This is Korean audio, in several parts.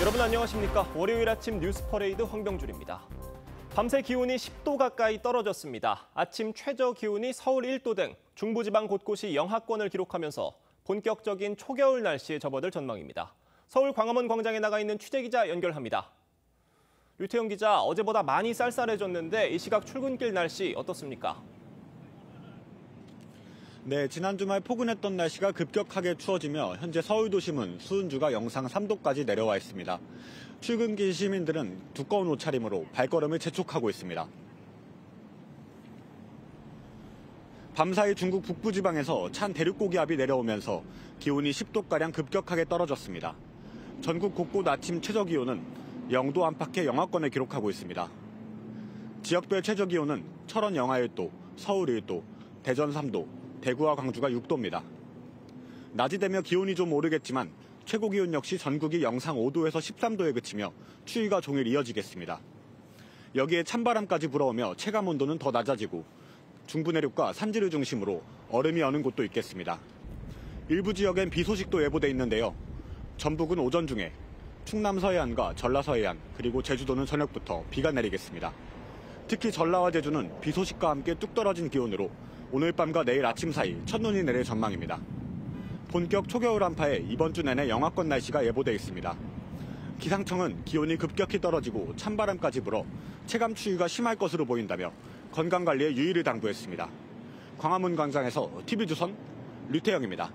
여러분 안녕하십니까? 월요일 아침 뉴스 퍼레이드 황병준입니다. 밤새 기온이 10도 가까이 떨어졌습니다. 아침 최저 기온이 서울 1도 등 중부지방 곳곳이 영하권을 기록하면서 본격적인 초겨울 날씨에 접어들 전망입니다. 서울 광화문 광장에 나가 있는 취재기자 연결합니다. 류태영 기자, 어제보다 많이 쌀쌀해졌는데 이 시각 출근길 날씨 어떻습니까? 네, 지난 주말 포근했던 날씨가 급격하게 추워지며 현재 서울 도심은 수은주가 영상 3도까지 내려와 있습니다. 출근길 시민들은 두꺼운 옷차림으로 발걸음을 재촉하고 있습니다. 밤사이 중국 북부지방에서 찬 대륙고기압이 내려오면서 기온이 10도가량 급격하게 떨어졌습니다. 전국 곳곳 아침 최저기온은 0도 안팎의 영하권을 기록하고 있습니다. 지역별 최저기온은 철원 영하 1도, 서울 1도, 대전 3도, 대구와 광주가 6도입니다. 낮이 되며 기온이 좀 오르겠지만 최고 기온 역시 전국이 영상 5도에서 13도에 그치며 추위가 종일 이어지겠습니다. 여기에 찬바람까지 불어오며 체감 온도는 더 낮아지고 중부 내륙과 산지를 중심으로 얼음이 여는 곳도 있겠습니다. 일부 지역엔 비 소식도 예보돼 있는데요. 전북은 오전 중에 충남 서해안과 전라 서해안 그리고 제주도는 저녁부터 비가 내리겠습니다. 특히 전라와 제주는 비 소식과 함께 뚝 떨어진 기온으로 오늘 밤과 내일 아침 사이 첫눈이 내릴 전망입니다. 본격 초겨울 한파에 이번 주 내내 영하권 날씨가 예보돼 있습니다. 기상청은 기온이 급격히 떨어지고 찬바람까지 불어 체감 추위가 심할 것으로 보인다며 건강관리에 유의를 당부했습니다. 광화문 광장에서 TV조선 류태영입니다.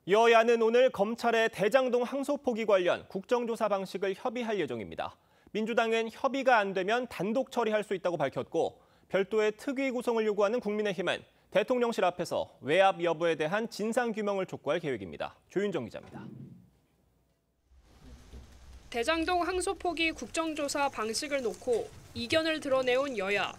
여야는 오늘 검찰의 대장동 항소 포기 관련 국정조사 방식을 협의할 예정입니다. 민주당은 협의가 안 되면 단독 처리할 수 있다고 밝혔고 별도의 특위 구성을 요구하는 국민의힘은 대통령실 앞에서 외압 여부에 대한 진상규명을 촉구할 계획입니다. 조윤정 기자입니다. 대장동 항소 포기 국정조사 방식을 놓고 이견을 드러내온 여야.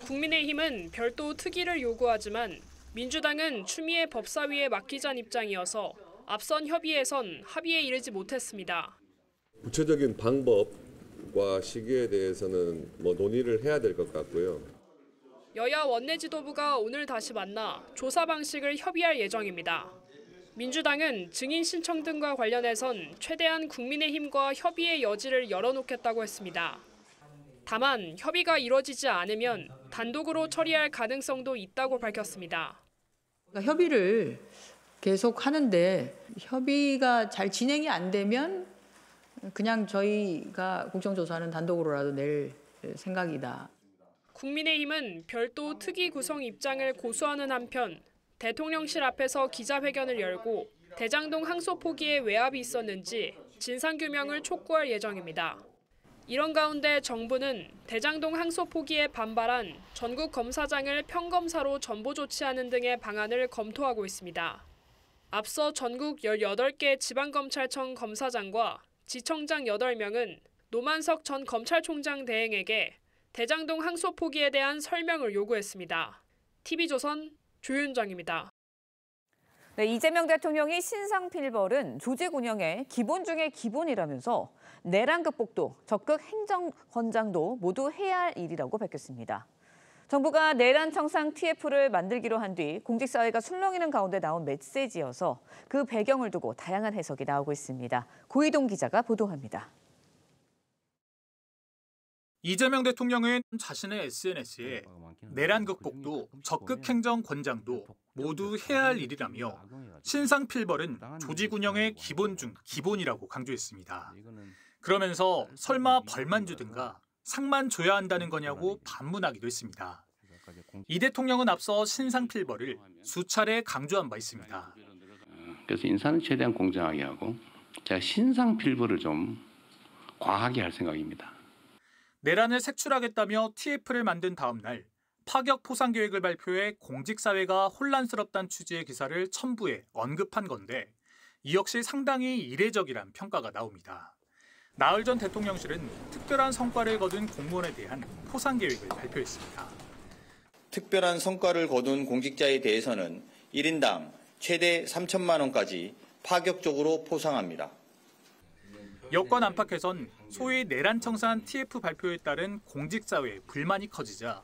국민의힘은 별도 특위를 요구하지만 민주당은 추미애 법사위에 맡기자는 입장이어서 앞선 협의에선 합의에 이르지 못했습니다. 구체적인 방법과 시기에 대해서는 논의를 해야 될 것 같고요. 여야 원내 지도부가 오늘 다시 만나 조사 방식을 협의할 예정입니다. 민주당은 증인 신청 등과 관련해선 최대한 국민의힘과 협의의 여지를 열어놓겠다고 했습니다. 다만 협의가 이뤄지지 않으면 단독으로 처리할 가능성도 있다고 밝혔습니다. 협의를 계속 하는데 협의가 잘 진행이 안 되면 그냥 저희가 국정조사는 단독으로라도 낼 생각이다. 국민의힘은 별도 특위 구성 입장을 고수하는 한편 대통령실 앞에서 기자회견을 열고 대장동 항소 포기에 외압이 있었는지 진상규명을 촉구할 예정입니다. 이런 가운데 정부는 대장동 항소 포기에 반발한 전국 검사장을 평검사로 전보 조치하는 등의 방안을 검토하고 있습니다. 앞서 전국 18개 지방검찰청 검사장과 지청장 8명은 노만석 전 검찰총장 대행에게 대장동 항소 포기에 대한 설명을 요구했습니다. TV조선 조윤정입니다. 네, 이재명 대통령이 신상 필벌은 조직 운영의 기본 중의 기본이라면서 내란 극복도 적극 행정 권장도 모두 해야 할 일이라고 밝혔습니다. 정부가 내란 청산 TF를 만들기로 한 뒤 공직사회가 술렁이는 가운데 나온 메시지여서 그 배경을 두고 다양한 해석이 나오고 있습니다. 고희동 기자가 보도합니다. 이재명 대통령은 자신의 SNS에 내란 극복도 적극 행정 권장도 모두 해야 할 일이라며 신상 필벌은 조직 운영의 기본 중 기본이라고 강조했습니다. 그러면서 설마 벌만 주든가 상만 줘야 한다는 거냐고 반문하기도 했습니다. 이 대통령은 앞서 신상 필벌을 수차례 강조한 바 있습니다. 그래서 인사는 최대한 공정하게 하고 제가 신상 필벌을 좀 과하게 할 생각입니다. 내란을 색출하겠다며 TF를 만든 다음 날 파격 포상 계획을 발표해 공직사회가 혼란스럽다는 취지의 기사를 첨부해 언급한 건데 이 역시 상당히 이례적이란 평가가 나옵니다. 나흘 전 대통령실은 특별한 성과를 거둔 공무원에 대한 포상 계획을 발표했습니다. 특별한 성과를 거둔 공직자에 대해서는 1인당 최대 3천만 원까지 파격적으로 포상합니다. 여권 안팎에선 소위 내란 청산 TF 발표에 따른 공직사회의 불만이 커지자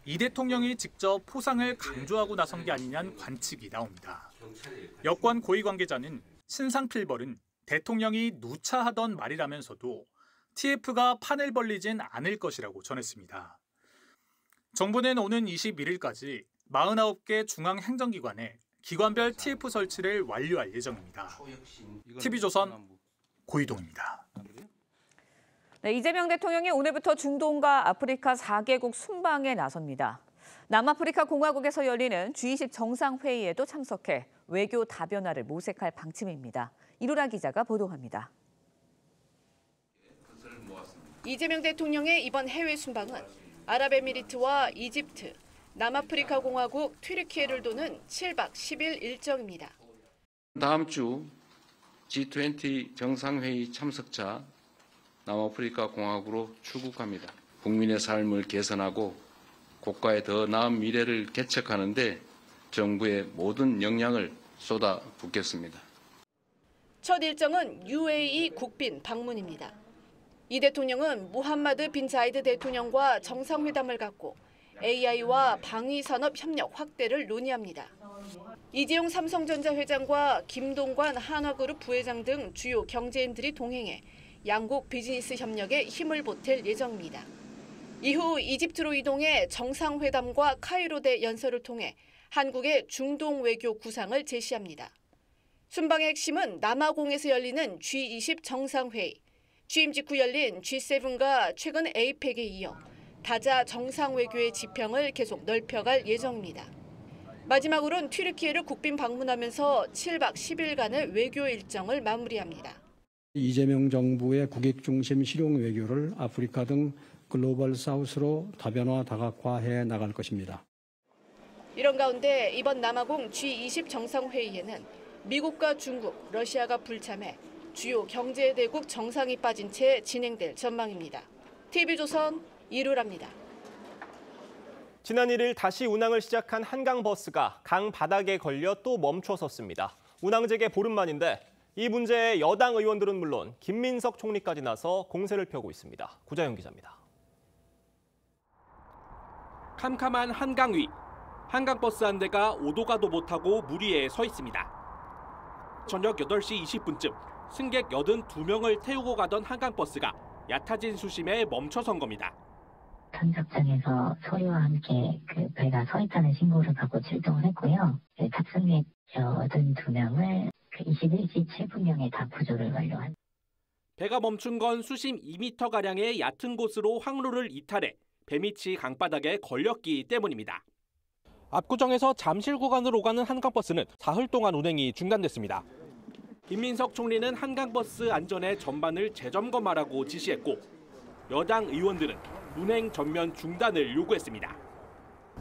이 대통령이 직접 포상을 강조하고 나선 게 아니냐는 관측이 나옵니다. 여권 고위 관계자는 신상 필벌은 대통령이 누차하던 말이라면서도 TF가 판을 벌리진 않을 것이라고 전했습니다. 정부는 오는 21일까지 49개 중앙행정기관에 기관별 TF 설치를 완료할 예정입니다. TV조선 고이동입니다. 네, 이재명 대통령이 오늘부터 중동과 아프리카 4개국 순방에 나섭니다. 남아프리카 공화국에서 열리는 G20 정상회의에도 참석해 외교 다변화를 모색할 방침입니다. 이루라 기자가 보도합니다. 이재명 대통령의 이번 해외 순방은 아랍에미리트와 이집트, 남아프리카 공화국 튀르키예를 도는 7박 10일 일정입니다. 다음 주 G20 정상회의 참석자 남아프리카 공화국으로 출국합니다. 국민의 삶을 개선하고 국가의 더 나은 미래를 개척하는 데 정부의 모든 역량을 쏟아붓겠습니다. 첫 일정은 UAE 국빈 방문입니다. 이 대통령은 무함마드 빈 자이드 대통령과 정상회담을 갖고 AI와 방위산업 협력 확대를 논의합니다. 이재용 삼성전자 회장과 김동관 한화그룹 부회장 등 주요 경제인들이 동행해 양국 비즈니스 협력에 힘을 보탤 예정입니다. 이후 이집트로 이동해 정상회담과 카이로대 연설을 통해 한국의 중동 외교 구상을 제시합니다. 순방의 핵심은 남아공에서 열리는 G20 정상회의, 취임 직후 열린 G7과 최근 APEC에 이어 다자 정상 외교의 지평을 계속 넓혀갈 예정입니다. 마지막으로는 튀르키예를 국빈 방문하면서 7박 10일간의 외교 일정을 마무리합니다. 이재명 정부의 국익 중심 실용 외교를 아프리카 등 글로벌 사우스로 다변화 다각화해 나갈 것입니다. 이런 가운데 이번 남아공 G20 정상회의에는 미국과 중국, 러시아가 불참해 주요 경제대국 정상이 빠진 채 진행될 전망입니다. TV조선 이루라입니다. 지난 1일 다시 운항을 시작한 한강버스가 강 바닥에 걸려 또 멈춰섰습니다. 운항 재개 보름 만인데 이 문제에 여당 의원들은 물론 김민석 총리까지 나서 공세를 펴고 있습니다. 구자영 기자입니다. 캄캄한 한강 위, 한강버스 한 대가 오도 가도 못하고 물 위에 서 있습니다. 저녁 8시 20분쯤 승객 82명을 태우고 가던 한강버스가 얕아진 수심에 멈춰선 겁니다. 탐석장에서 소리와 함께 그 배가 서 있다는 신고를 받고 출동을 했고요. 탑승객 82명을 21시 7분경에 다 구조를 완료한. 배가 멈춘 건 수심 2m가량의 얕은 곳으로 항로를 이탈해 배 밑이 강바닥에 걸렸기 때문입니다. 압구정에서 잠실 구간으로 가는 한강버스는 사흘 동안 운행이 중단됐습니다. 김민석 총리는 한강버스 안전의 전반을 재점검하라고 지시했고 여당 의원들은 운행 전면 중단을 요구했습니다.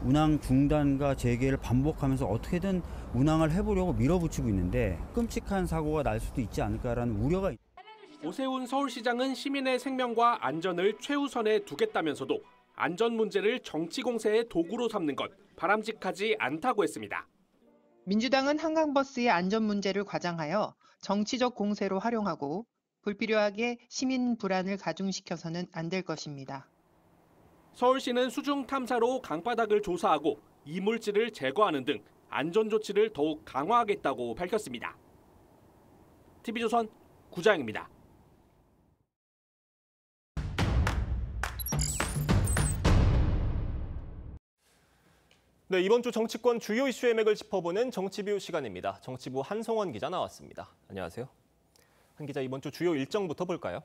운항 중단과 재개를 반복하면서 어떻게든 운항을 해보려고 밀어붙이고 있는데 끔찍한 사고가 날 수도 있지 않을까라는 우려가 있습니다. 오세훈 서울시장은 시민의 생명과 안전을 최우선에 두겠다면서도 안전 문제를 정치 공세의 도구로 삼는 것 바람직하지 않다고 했습니다. 민주당은 한강버스의 안전 문제를 과장하여 정치적 공세로 활용하고 불필요하게 시민 불안을 가중시켜서는 안 될 것입니다. 서울시는 수중 탐사로 강바닥을 조사하고 이물질을 제거하는 등 안전 조치를 더욱 강화하겠다고 밝혔습니다. TV조선 구자영입니다. 네, 이번 주 정치권 주요 이슈의 맥을 짚어보는 정치뷰 시간입니다. 정치부 한송원 기자 나왔습니다. 안녕하세요. 한 기자, 이번 주 주요 일정부터 볼까요?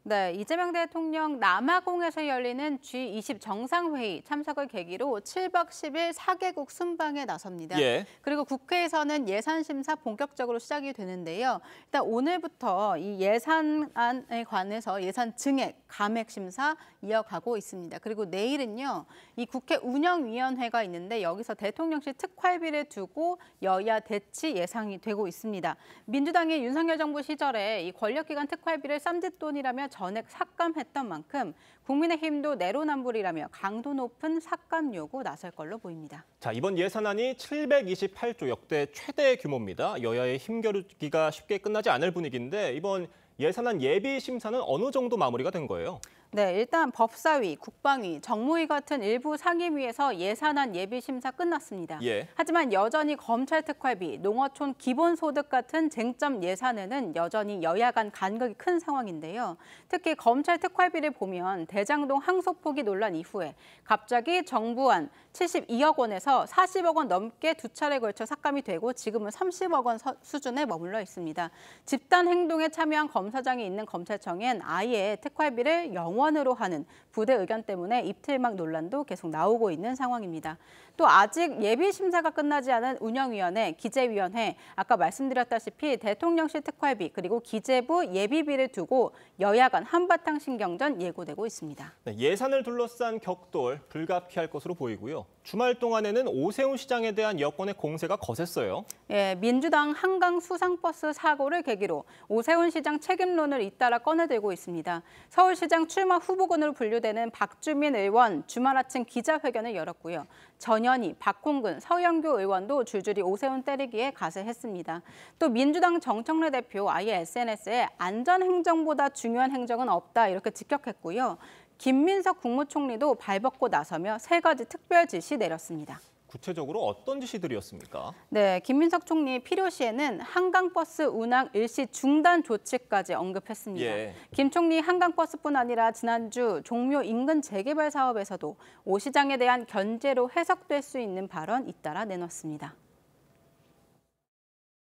네, 이재명 대통령 남아공에서 열리는 G20 정상회의 참석을 계기로 7박 10일 4개국 순방에 나섭니다. 예. 그리고 국회에서는 예산 심사 본격적으로 시작이 되는데요. 일단 오늘부터 이 예산안에 관해서 예산 증액, 감액 심사 이어가고 있습니다. 그리고 내일은요, 이 국회 운영위원회가 있는데 여기서 대통령실 특활비를 두고 여야 대치 예상이 되고 있습니다. 민주당이 윤석열 정부 시절에 이 권력기관 특활비를 쌈짓돈이라며 전액 삭감했던 만큼 국민의힘도 내로남불이라며 강도 높은 삭감 요구 나설 걸로 보입니다. 자, 이번 예산안이 728조 역대 최대 규모입니다. 여야의 힘겨루기가 쉽게 끝나지 않을 분위기인데 이번 예산안 예비 심사는 어느 정도 마무리가 된 거예요? 네, 일단 법사위, 국방위, 정무위 같은 일부 상임위에서 예산안 예비 심사 끝났습니다. 예. 하지만 여전히 검찰 특활비, 농어촌 기본소득 같은 쟁점 예산에는 여전히 여야 간 간극이 큰 상황인데요. 특히 검찰 특활비를 보면 대장동 항소포기 논란 이후에 갑자기 정부안 72억 원에서 40억 원 넘게 두 차례 걸쳐 삭감이 되고 지금은 30억 원 수준에 머물러 있습니다. 집단 행동에 참여한 검사장이 있는 검찰청엔 아예 특활비를 영원으로 하는 부대 의견 때문에 입틀막 논란도 계속 나오고 있는 상황입니다. 또 아직 예비 심사가 끝나지 않은 운영위원회, 기재위원회, 아까 말씀드렸다시피 대통령실 특활비 그리고 기재부 예비비를 두고 여야 간 한바탕 신경전 예고되고 있습니다. 네, 예산을 둘러싼 격돌 불가피할 것으로 보이고요. 주말 동안에는 오세훈 시장에 대한 여권의 공세가 거셌어요. 예, 민주당 한강 수상버스 사고를 계기로 오세훈 시장 책임론을 잇따라 꺼내들고 있습니다. 서울시장 출마 후보군으로 분류되는 박주민 의원 주말 아침 기자회견을 열었고요. 전현희, 박홍근, 서영교 의원도 줄줄이 오세훈 때리기에 가세했습니다. 또 민주당 정청래 대표 아예 SNS에 안전행정보다 중요한 행정은 없다 이렇게 직격했고요. 김민석 국무총리도 발벗고 나서며 3가지 특별 지시 내렸습니다. 구체적으로 어떤 지시들이었습니까? 네, 김민석 총리 필요시에는 한강버스 운항 일시 중단 조치까지 언급했습니다. 예. 김 총리 한강버스뿐 아니라 지난주 종묘 인근 재개발 사업에서도 오 시장에 대한 견제로 해석될 수 있는 발언 잇따라 내놨습니다.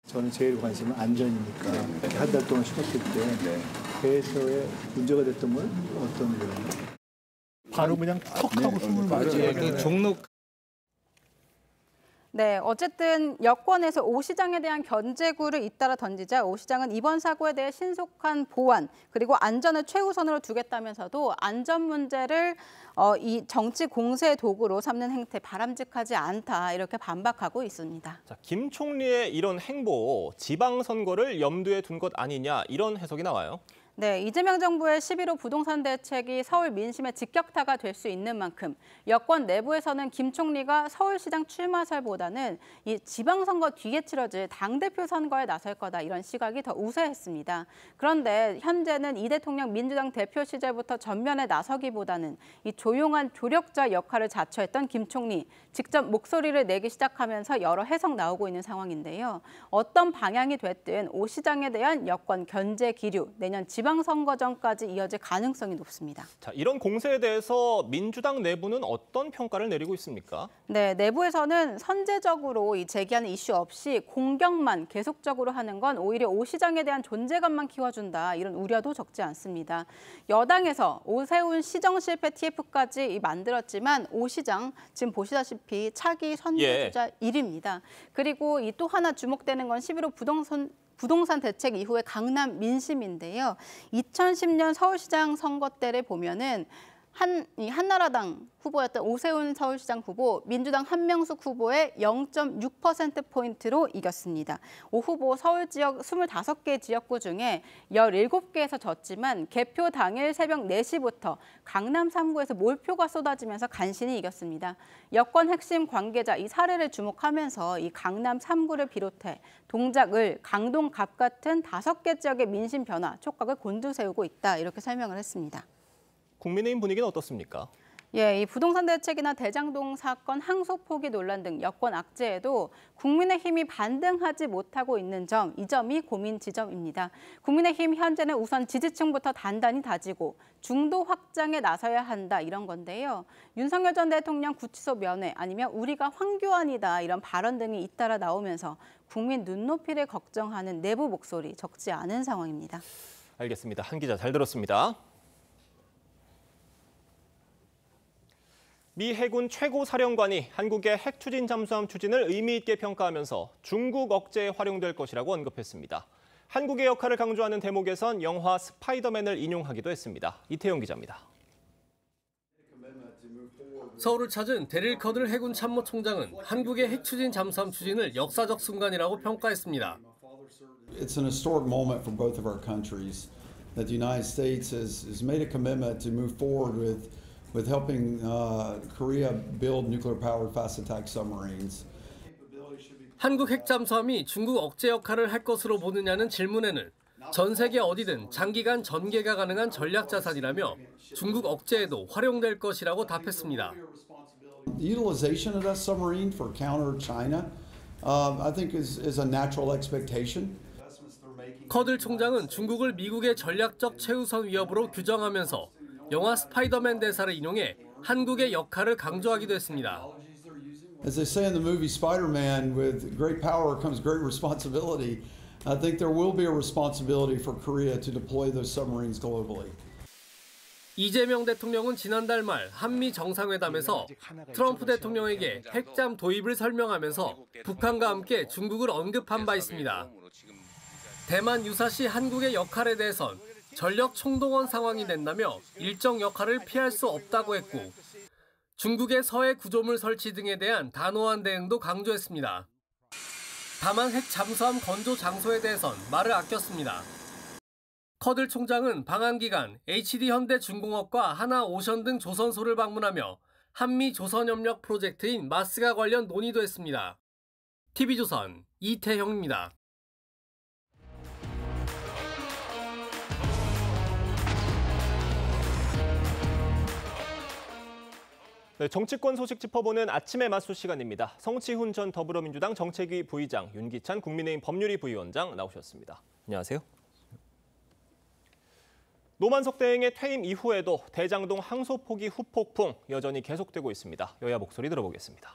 저는 제일 관심은 안전이니까 한 달 동안 쉬었을 때 배에서의 문제가 됐던 건 어떤 거예요? 바로 그냥 턱 하고 숨을 마시고 종로 네, 어쨌든 여권에서 오 시장에 대한 견제구를 잇따라 던지자 오 시장은 이번 사고에 대해 신속한 보완 그리고 안전을 최우선으로 두겠다면서도 안전 문제를 이 정치 공세의 도구로 삼는 행태 바람직하지 않다 이렇게 반박하고 있습니다. 자, 김 총리의 이런 행보, 지방선거를 염두에 둔 것 아니냐 이런 해석이 나와요. 네, 이재명 정부의 11호 부동산 대책이 서울 민심의 직격타가 될 수 있는 만큼 여권 내부에서는 김 총리가 서울시장 출마설보다는 이 지방선거 뒤에 치러질 당대표 선거에 나설 거다 이런 시각이 더 우세했습니다. 그런데 현재는 이 대통령 민주당 대표 시절부터 전면에 나서기보다는 이 조용한 조력자 역할을 자처했던 김 총리 직접 목소리를 내기 시작하면서 여러 해석 나오고 있는 상황인데요. 어떤 방향이 됐든 오 시장에 대한 여권 견제 기류 내년 지방선거 전까지 이어질 가능성이 높습니다. 자, 이런 공세에 대해서 민주당 내부는 어떤 평가를 내리고 있습니까? 네, 내부에서는 선제적으로 제기하는 이슈 없이 공격만 계속적으로 하는 건 오히려 오 시장에 대한 존재감만 키워준다 이런 우려도 적지 않습니다. 여당에서 오세훈 시정 실패 TF까지 만들었지만 오 시장 지금 보시다시피 차기 선두주자 1위입니다. 그리고 이 또 하나 주목되는 건 11호 부동산 대책 이후의 강남 민심인데요. 2010년 서울시장 선거 때를 보면은 한나라당 후보였던 오세훈 서울시장 후보, 민주당 한명숙 후보의 0.6%포인트로 이겼습니다. 오 후보 서울 지역 25개 지역구 중에 17개에서 졌지만 개표 당일 새벽 4시부터 강남 3구에서 몰표가 쏟아지면서 간신히 이겼습니다. 여권 핵심 관계자 이 사례를 주목하면서 이 강남 3구를 비롯해 동작을, 강동, 갑 같은 5개 지역의 민심 변화, 촉각을 곤두세우고 있다 이렇게 설명을 했습니다. 국민의힘 분위기는 어떻습니까? 예, 이 부동산 대책이나 대장동 사건, 항소 포기 논란 등 여권 악재에도 국민의힘이 반등하지 못하고 있는 점, 이 점이 고민 지점입니다. 국민의힘 현재는 우선 지지층부터 단단히 다지고 중도 확장에 나서야 한다 이런 건데요. 윤석열 전 대통령 구치소 면회 아니면 우리가 황교안이다 이런 발언 등이 잇따라 나오면서 국민 눈높이를 걱정하는 내부 목소리 적지 않은 상황입니다. 알겠습니다. 한 기자 잘 들었습니다. 미 해군 최고 사령관이 한국의 핵 추진 잠수함 추진을 의미 있게 평가하면서 중국 억제에 활용될 것이라고 언급했습니다. 한국의 역할을 강조하는 대목에선 영화 스파이더맨을 인용하기도 했습니다. 이태용 기자입니다. 서울을 찾은 데릴 커들 해군 참모총장은 한국의 핵 추진 잠수함 추진을 역사적 순간이라고 평가했습니다. It's an historic moment for both of our countries that the United States has made a commitment to move forward with helping Korea build nuclear-powered fast-attack submarines. 한국 핵 잠수함이 중국 억제 역할을 할 것으로 보느냐는 질문에는 전 세계 어디든 장기간 전개가 가능한 전략 자산이라며 중국 억제에도 활용될 것이라고 답했습니다. The utilization of that submarine for counter China, I think is a natural expectation. 커들 총장은 중국을 미국의 전략적 최우선 위협으로 규정하면서 영화 스파이더맨 대사를 인용해 한국의 역할을 강조하기도 했습니다. As they say in the movie Spider-Man, with great power comes great responsibility. I think there will be a responsibility for Korea to deploy those submarines globally. 이재명 대통령은 지난달 말 한미 정상회담에서 트럼프 대통령에게 핵잠 도입을 설명하면서 북한과 함께 중국을 언급한 바 있습니다. 대만 유사시 한국의 역할에 대해선 전력 총동원 상황이 된다며 일정 역할을 피할 수 없다고 했고 중국의 서해 구조물 설치 등에 대한 단호한 대응도 강조했습니다. 다만 핵 잠수함 건조 장소에 대해선 말을 아꼈습니다. 커들 총장은 방한 기간 HD현대중공업과 하나오션 등 조선소를 방문하며 한미 조선협력 프로젝트인 마스가 관련 논의도 했습니다. TV조선 이태형입니다. 네, 정치권 소식 짚어보는 아침의 맞수 시간입니다. 성치훈 전 더불어민주당 정책위 부의장, 윤기찬 국민의힘 법률위 부위원장 나오셨습니다. 안녕하세요. 노만석 대행의 퇴임 이후에도 대장동 항소 포기 후폭풍 여전히 계속되고 있습니다. 여야 목소리 들어보겠습니다.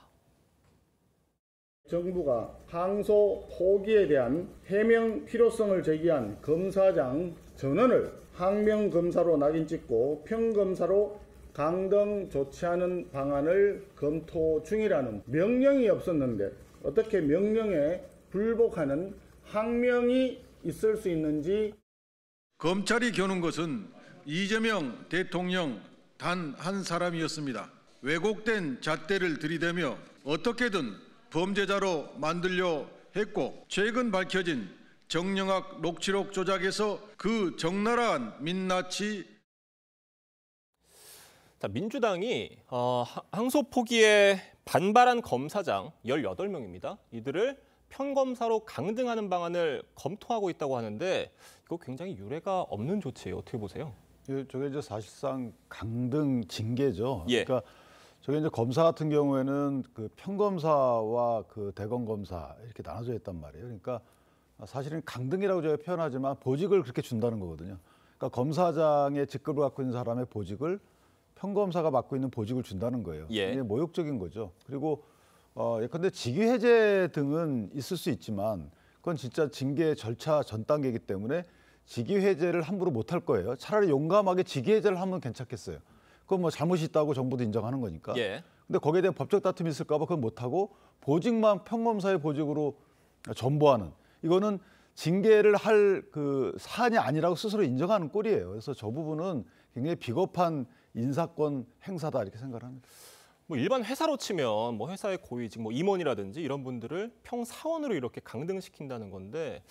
정부가 항소 포기에 대한 해명 필요성을 제기한 검사장 전원을 항명검사로 낙인 찍고 평검사로 강등 조치하는 방안을 검토 중이라는 명령이 없었는데 어떻게 명령에 불복하는 항명이 있을 수 있는지. 검찰이 겨눈 것은 이재명 대통령 단 한 사람이었습니다. 왜곡된 잣대를 들이대며 어떻게든 범죄자로 만들려 했고 최근 밝혀진 정영학 녹취록 조작에서 그 적나라한 민낯이 민주당이 항소 포기에 반발한 검사장 18명입니다. 이들을 평검사로 강등하는 방안을 검토하고 있다고 하는데 이거 굉장히 유례가 없는 조치예요. 어떻게 보세요? 저게 이제 사실상 강등 징계죠. 예. 그러니까 저게 이제 검사 같은 경우에는 그 평검사와 그 대검검사 이렇게 나눠져 있단 말이에요. 그러니까 사실은 강등이라고 저희가 표현하지만 보직을 그렇게 준다는 거거든요. 그러니까 검사장의 직급을 갖고 있는 사람의 보직을 평검사가 맡고 있는 보직을 준다는 거예요. 예. 이게 모욕적인 거죠. 그리고 예컨대 직위 해제 등은 있을 수 있지만 그건 진짜 징계 절차 전 단계이기 때문에 직위 해제를 함부로 못할 거예요. 차라리 용감하게 직위 해제를 하면 괜찮겠어요. 그건 뭐 잘못이 있다고 정부도 인정하는 거니까. 예. 근데 거기에 대한 법적 다툼이 있을까 봐 그건 못하고 보직만 평검사의 보직으로 전보하는 이거는 징계를 할 그 사안이 아니라고 스스로 인정하는 꼴이에요. 그래서 저 부분은 굉장히 비겁한 인사권 행사다 이렇게 생각을 합니다. 뭐 일반 회사로 치면 뭐 회사의 고위직, 뭐 임원이라든지 이런 분들을 평사원으로 이렇게 강등시킨다는 건데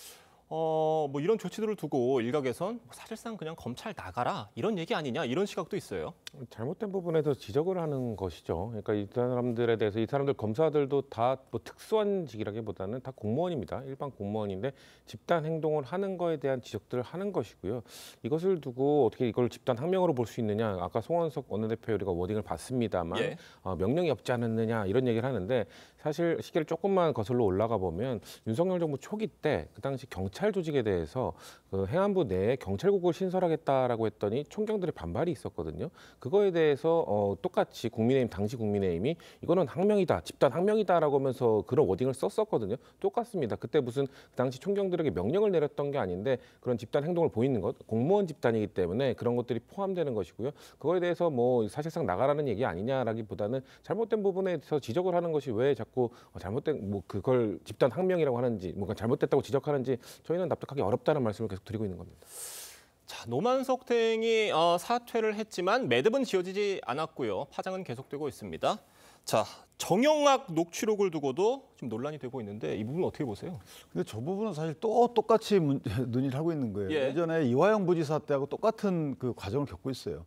뭐 이런 조치들을 두고 일각에선 사실상 그냥 검찰 나가라 이런 얘기 아니냐 이런 시각도 있어요. 잘못된 부분에 대해서 지적을 하는 것이죠. 그러니까 이 사람들에 대해서 이 사람들 검사들도 다 뭐 특수한 직이라기보다는 다 공무원입니다. 일반 공무원인데 집단 행동을 하는 거에 대한 지적들을 하는 것이고요. 이것을 두고 어떻게 이걸 집단 항명으로 볼 수 있느냐. 아까 송원석 원내대표 우리가 워딩을 봤습니다만 예. 명령이 없지 않았느냐 이런 얘기를 하는데 사실 시기를 조금만 거슬러 올라가 보면 윤석열 정부 초기 때 그 당시 경찰 조직에 대해서 그 행안부 내에 경찰국을 신설하겠다라고 했더니 총경들의 반발이 있었거든요. 그거에 대해서 똑같이 당시 국민의힘이 이거는 항명이다, 집단 항명이다라고 하면서 그런 워딩을 썼었거든요. 똑같습니다. 그때 무슨 그 당시 총경들에게 명령을 내렸던 게 아닌데 그런 집단 행동을 보이는 것, 공무원 집단이기 때문에 그런 것들이 포함되는 것이고요. 그거에 대해서 뭐 사실상 나가라는 얘기 아니냐라기보다는 잘못된 부분에 대해서 지적을 하는 것이 왜 자꾸 잘못된 뭐 그걸 집단 항명이라고 하는지 뭔가 잘못됐다고 지적하는지 저희는 납득하기 어렵다는 말씀을 계속 드리고 있는 겁니다. 자, 노만석 대행이 사퇴를 했지만 매듭은 지어지지 않았고요. 파장은 계속되고 있습니다. 자, 정영학 녹취록을 두고도 지금 논란이 되고 있는데 이 부분 어떻게 보세요? 근데 저 부분은 사실 또 똑같이 논의를 하고 있는 거예요. 예. 예전에 이화영 부지사 때하고 똑같은 그 과정을 겪고 있어요.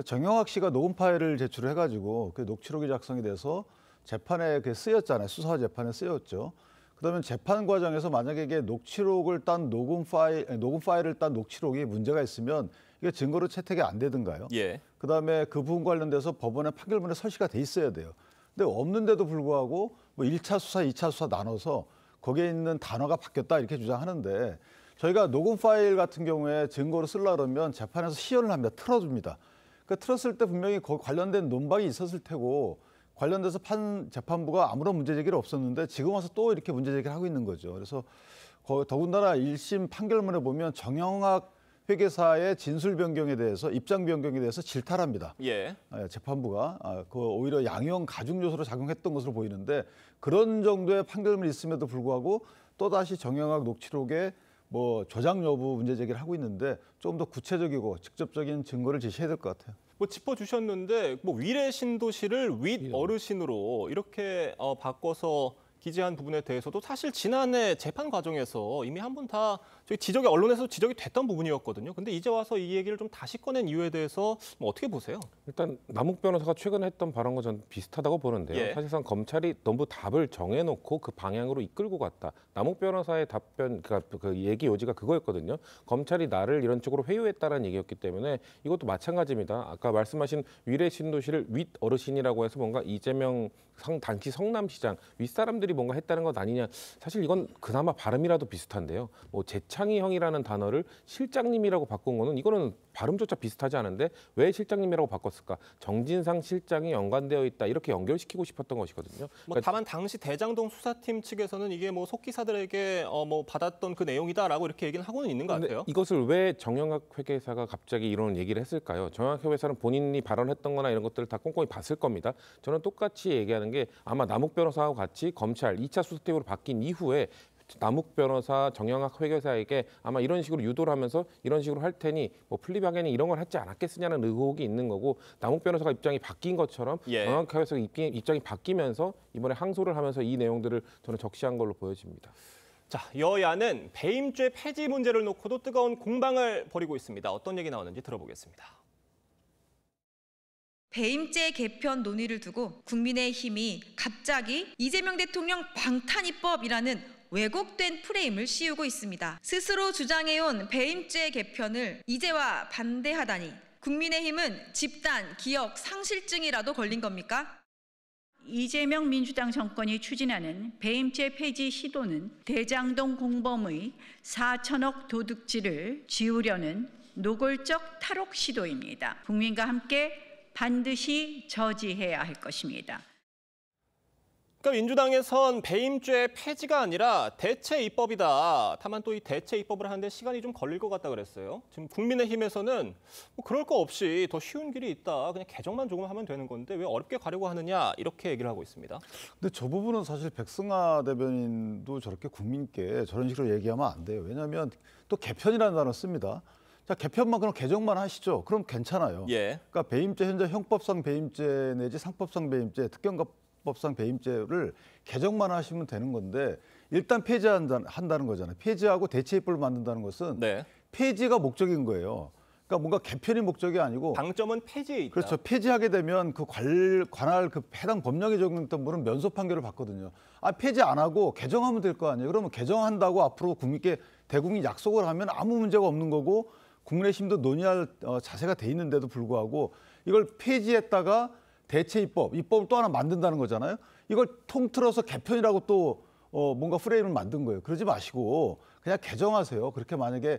정영학 씨가 녹음 파일을 제출해가지고 그 녹취록이 작성이 돼서 재판에 쓰였잖아요. 수사 재판에 쓰였죠. 그다음에 재판 과정에서 만약에 이게 녹취록을 딴 녹음 파일을 딴 녹취록이 문제가 있으면 이게 증거로 채택이 안 되든가요. 예. 그다음에 그 부분 관련돼서 법원의 판결문에 설치가 돼 있어야 돼요. 근데 없는데도 불구하고 뭐 1차 수사, 2차 수사 나눠서 거기에 있는 단어가 바뀌었다 이렇게 주장하는데 저희가 녹음 파일 같은 경우에 증거로 쓰려고 그러면 재판에서 시연을 합니다. 틀어줍니다. 그러니까 틀었을 때 분명히 관련된 논박이 있었을 테고 관련돼서 재판부가 아무런 문제 제기를 없었는데 지금 와서 또 이렇게 문제 제기를 하고 있는 거죠. 그래서 더군다나 1심 판결문에 보면 정영학 회계사의 진술 변경에 대해서 입장 변경에 대해서 질타합니다. 예. 재판부가 오히려 양형 가중 요소로 작용했던 것으로 보이는데 그런 정도의 판결문이 있음에도 불구하고 또다시 정영학 녹취록에 뭐 저장 여부 문제 제기를 하고 있는데 좀 더 구체적이고 직접적인 증거를 제시해야 될 것 같아요. 뭐 짚어주셨는데 뭐 위례 신도시를 윗 어르신으로 이렇게 바꿔서 기재한 부분에 대해서도 사실 지난해 재판 과정에서 이미 한 번 다 저희 언론에서 지적이 됐던 부분이었거든요. 근데 이제 와서 이 얘기를 좀 다시 꺼낸 이유에 대해서 뭐 어떻게 보세요? 일단 남욱 변호사가 최근에 했던 발언과 전 비슷하다고 보는데요. 예. 사실상 검찰이 너무 답을 정해놓고 그 방향으로 이끌고 갔다. 남욱 변호사의 답변, 그러니까 그 얘기 요지가 그거였거든요. 검찰이 나를 이런 쪽으로 회유했다는 얘기였기 때문에 이것도 마찬가지입니다. 아까 말씀하신 위례 신도시를 윗 어르신이라고 해서 뭔가 이재명 당시 성남시장 윗사람들이 뭔가 했다는 것 아니냐. 사실 이건 그나마 발음이라도 비슷한데요. 뭐 재창희 형이라는 단어를 실장님이라고 바꾼 거는 이거는 발음조차 비슷하지 않은데 왜 실장님이라고 바꿨을까? 정진상 실장이 연관되어 있다 이렇게 연결시키고 싶었던 것이거든요. 뭐 다만 당시 대장동 수사팀 측에서는 이게 뭐 속기사들에게 뭐 받았던 그 내용이다라고 이렇게 얘기는 하고는 있는 것 같아요. 이것을 왜 정영학 회계사가 갑자기 이런 얘기를 했을까요? 정영학 회계사는 본인이 발언했던 거나 이런 것들을 다 꼼꼼히 봤을 겁니다. 저는 똑같이 얘기하는 게 아마 남욱 변호사와 같이 검찰 2차 수사팀으로 바뀐 이후에 남욱 변호사, 정영학 회계사에게 아마 이런 식으로 유도를 하면서 이런 식으로 할 테니 뭐 플리바게닝 이런 걸 하지 않았겠느냐는 의혹이 있는 거고 남욱 변호사가 입장이 바뀐 것처럼 정영학 회계사 입장이 바뀌면서 이번에 항소를 하면서 이 내용들을 저는 적시한 걸로 보여집니다. 자, 여야는 배임죄 폐지 문제를 놓고도 뜨거운 공방을 벌이고 있습니다. 어떤 얘기 나오는지 들어보겠습니다. 배임죄 개편 논의를 두고 국민의힘이 갑자기 이재명 대통령 방탄입법이라는 왜곡된 프레임을 씌우고 있습니다. 스스로 주장해온 배임죄 개편을 이제와 반대하다니 국민의힘은 집단 기억 상실증이라도 걸린 겁니까? 이재명 민주당 정권이 추진하는 배임죄 폐지 시도는 대장동 공범의 4천억 도둑질을 지우려는 노골적 탈옥 시도입니다. 국민과 함께 반드시 저지해야 할 것입니다. 그러니까 민주당에선 배임죄 폐지가 아니라 대체 입법이다. 다만 또 이 대체 입법을 하는데 시간이 좀 걸릴 것 같다 그랬어요. 지금 국민의힘에서는 뭐 그럴 거 없이 더 쉬운 길이 있다. 그냥 개정만 조금 하면 되는 건데 왜 어렵게 가려고 하느냐 이렇게 얘기를 하고 있습니다. 근데 저 부분은 사실 백승아 대변인도 저렇게 국민께 저런 식으로 얘기하면 안 돼요. 왜냐하면 또 개편이라는 단어 씁니다. 자, 개편만 그럼 개정만 하시죠. 그럼 괜찮아요. 예. 그러니까 배임죄 현재 형법상 배임죄 내지 상법상 배임죄, 특경법상 배임죄를 개정만 하시면 되는 건데 일단 폐지한다는 거잖아요. 폐지하고 대체 입법을 만든다는 것은 폐지가 목적인 거예요. 그러니까 뭔가 개편이 목적이 아니고 방점은 폐지에 있다. 그렇죠. 폐지하게 되면 그 관할 그 해당 법령에 적용했던 분은 면소 판결을 받거든요. 폐지 안 하고 개정하면 될 거 아니에요. 그러면 개정한다고 앞으로 국민께 대국민 약속을 하면 아무 문제가 없는 거고 국민의힘도 논의할 자세가 돼 있는데도 불구하고 이걸 폐지했다가 대체 입법을 또 하나 만든다는 거잖아요. 이걸 통틀어서 개편이라고 또 뭔가 프레임을 만든 거예요. 그러지 마시고 그냥 개정하세요. 그렇게 만약에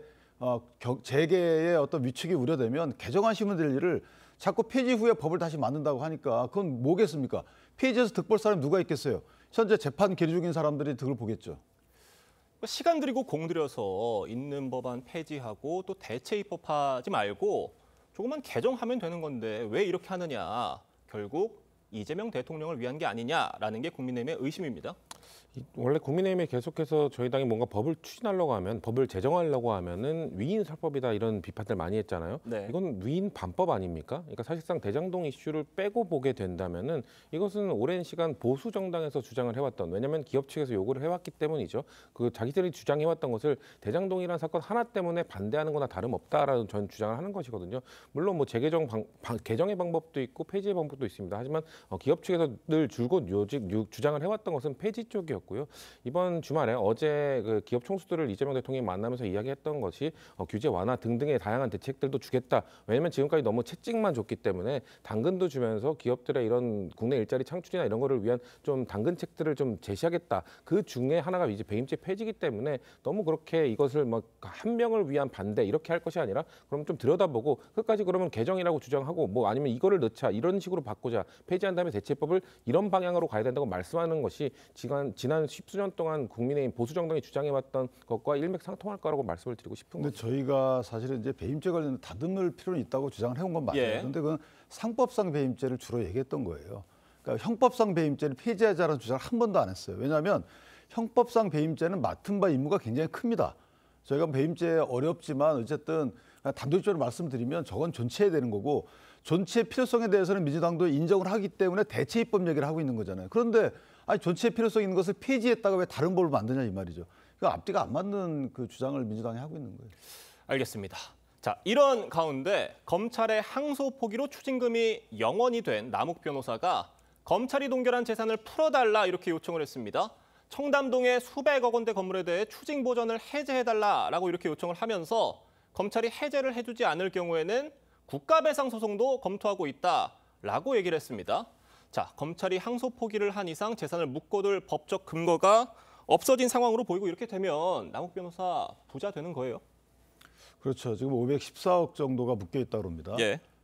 재계의 어떤 위축이 우려되면 개정하시면 될 일을 자꾸 폐지 후에 법을 다시 만든다고 하니까 그건 뭐겠습니까? 폐지해서 득볼 사람이 누가 있겠어요? 현재 재판 계류 중인 사람들이 득을 보겠죠. 시간 들이고 공 들여서 있는 법안 폐지하고 또 대체 입법하지 말고 조금만 개정하면 되는 건데 왜 이렇게 하느냐. 결국 이재명 대통령을 위한 게 아니냐라는 게 국민의힘의 의심입니다. 원래 국민의힘이 계속해서 저희 당이 뭔가 법을 추진하려고 하면, 법을 제정하려고 하면은 위인 설법이다 이런 비판들 많이 했잖아요. 이건 위인 반법 아닙니까? 그러니까 사실상 대장동 이슈를 빼고 보게 된다면은 이것은 오랜 시간 보수 정당에서 주장을 해왔던, 왜냐하면 기업 측에서 요구를 해왔기 때문이죠. 그 자기들이 주장해왔던 것을 대장동이라는 사건 하나 때문에 반대하는 거나 다름없다라는 전 주장을 하는 것이거든요. 물론 뭐 재개정 개정의 방법도 있고 폐지의 방법도 있습니다. 하지만 기업 측에서 늘 줄곧 주장을 해왔던 것은 폐지 쪽이었고요. 이번 주말에 어제 그 기업 총수들을 이재명 대통령이 만나면서 이야기했던 것이 규제 완화 등등의 다양한 대책들도 주겠다. 왜냐하면 지금까지 너무 채찍만 줬기 때문에 당근도 주면서 기업들의 이런 국내 일자리 창출이나 이런 거를 위한 좀 당근책들을 좀 제시하겠다. 그 중에 하나가 이제 배임죄 폐지이기 때문에 너무 그렇게 이것을 막 한 명을 위한 반대 이렇게 할 것이 아니라 그럼 좀 들여다보고 끝까지 그러면 개정이라고 주장하고 뭐 아니면 이거를 넣자 이런 식으로 바꾸자 폐지한 다음에 대체법을 이런 방향으로 가야 된다고 말씀하는 것이 지난 십수년 동안 국민의힘 보수 정당이 주장해왔던 것과 일맥상통할 거라고 말씀을 드리고 싶은 근데 거죠. 저희가 사실은 이제 배임죄 관련 다듬을 필요는 있다고 주장을 해온 건 맞아요. 그런데 그건 상법상 배임죄를 주로 얘기했던 거예요. 그러니까 형법상 배임죄를 폐지하자는 주장을 한 번도 안 했어요. 왜냐하면 형법상 배임죄는 맡은 바 임무가 굉장히 큽니다. 저희가 배임죄 어렵지만 어쨌든 단도직입적으로 말씀드리면 저건 존치해야 되는 거고 존치의 필요성에 대해서는 민주당도 인정을 하기 때문에 대체 입법 얘기를 하고 있는 거잖아요. 그런데 아니 존치의 필요성 있는 것을 폐지했다가 왜 다른 법을 만드냐 이 말이죠. 그 앞뒤가 안 맞는 그 주장을 민주당이 하고 있는 거예요. 알겠습니다. 자, 이런 가운데 검찰의 항소 포기로 추징금이 0원이 된 남욱 변호사가 검찰이 동결한 재산을 풀어달라 이렇게 요청을 했습니다. 청담동의 수백억 원대 건물에 대해 추징 보전을 해제해달라라고 이렇게 요청을 하면서 검찰이 해제를 해주지 않을 경우에는 국가배상 소송도 검토하고 있다라고 얘기를 했습니다. 자, 검찰이 항소 포기를 한 이상 재산을 묶어둘 법적 근거가 없어진 상황으로 보이고 이렇게 되면 남욱 변호사 부자 되는 거예요? 그렇죠. 지금 514억 정도가 묶여 있다고 합니다.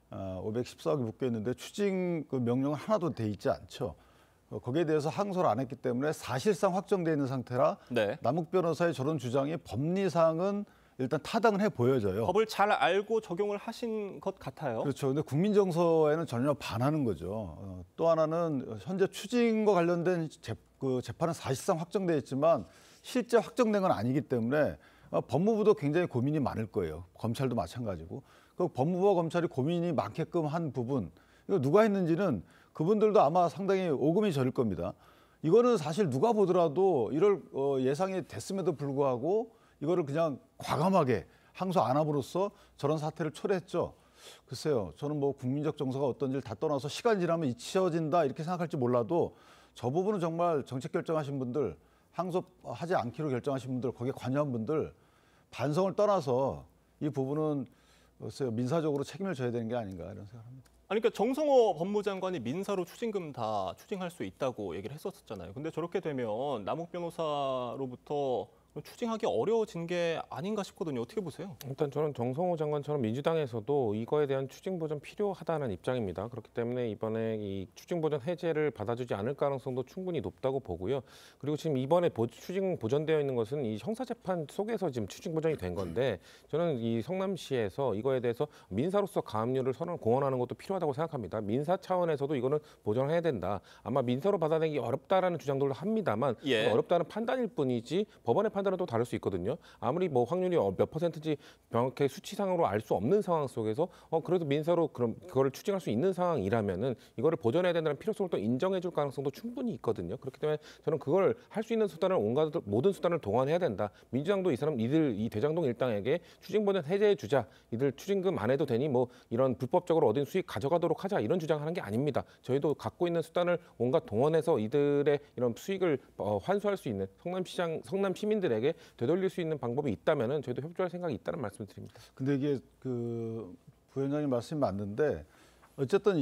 514억이 묶여 있는데 추징 그 명령은 하나도 돼 있지 않죠. 거기에 대해서 항소를 안 했기 때문에 사실상 확정돼 있는 상태라 남욱 변호사의 저런 주장이 법리상은 일단 타당은 해 보여져요. 법을 잘 알고 적용을 하신 것 같아요. 그렇죠. 근데 국민 정서에는 전혀 반하는 거죠. 또 하나는 현재 추징과 관련된 재판은 사실상 확정돼 있지만 실제 확정된 건 아니기 때문에 법무부도 굉장히 고민이 많을 거예요. 검찰도 마찬가지고. 그 법무부와 검찰이 고민이 많게끔 한 부분, 이거 누가 했는지는 그분들도 아마 상당히 오금이 저릴 겁니다. 이거는 사실 누가 보더라도 이럴 예상이 됐음에도 불구하고 이거를 그냥 과감하게 항소 안 함으로써 저런 사태를 초래했죠. 글쎄요, 저는 뭐 국민적 정서가 어떤지를 다 떠나서 시간이 지나면 잊혀진다 이렇게 생각할지 몰라도 저 부분은 정말 정책 결정하신 분들, 항소하지 않기로 결정하신 분들, 거기에 관여한 분들 반성을 떠나서 이 부분은 글쎄요, 민사적으로 책임을 져야 되는 게 아닌가 이런 생각합니다. 아니, 그러니까 정성호 법무장관이 민사로 추징금 다 추징할 수 있다고 얘기를 했었잖아요. 근데 저렇게 되면 남욱 변호사로부터 추징하기 어려워진 게 아닌가 싶거든요. 어떻게 보세요? 일단 저는 정성호 장관처럼 민주당에서도 이거에 대한 추징 보전 필요하다는 입장입니다. 그렇기 때문에 이번에 이 추징 보전 해제를 받아주지 않을 가능성도 충분히 높다고 보고요. 그리고 지금 이번에 추징 보전되어 있는 것은 이 형사 재판 속에서 지금 추징 보전이 된 건데 저는 이 성남시에서 이거에 대해서 민사로서 가압류를 공언하는 것도 필요하다고 생각합니다. 민사 차원에서도 이거는 보전해야 된다. 아마 민사로 받아내기 어렵다라는 주장들도 합니다만 어렵다는 판단일 뿐이지 법원의 판단은 또 다를 수 있거든요. 아무리 뭐 확률이 몇 퍼센트인지 명확하게 수치상으로 알 수 없는 상황 속에서 그래도 민사로 그럼 그거를 추징할 수 있는 상황이라면은 이거를 보전해야 된다는 필요성을 또 인정해줄 가능성도 충분히 있거든요. 그렇기 때문에 저는 그걸 할 수 있는 수단을 모든 수단을 동원해야 된다. 민주당도 이 대장동 일당에게 추징 보전 해제해 주자. 이들 추징금 안 해도 되니 뭐 이런 불법적으로 얻은 수익 가져가도록 하자 이런 주장하는 게 아닙니다. 저희도 갖고 있는 수단을 온갖 동원해서 이들의 이런 수익을 환수할 수 있는 성남 시민들에게 되돌릴 수 있는 방법이 있다면은 저희도 협조할 생각이 있다는 말씀을 드립니다. 근데 이게 그 부위원장님 말씀이 맞는데 어쨌든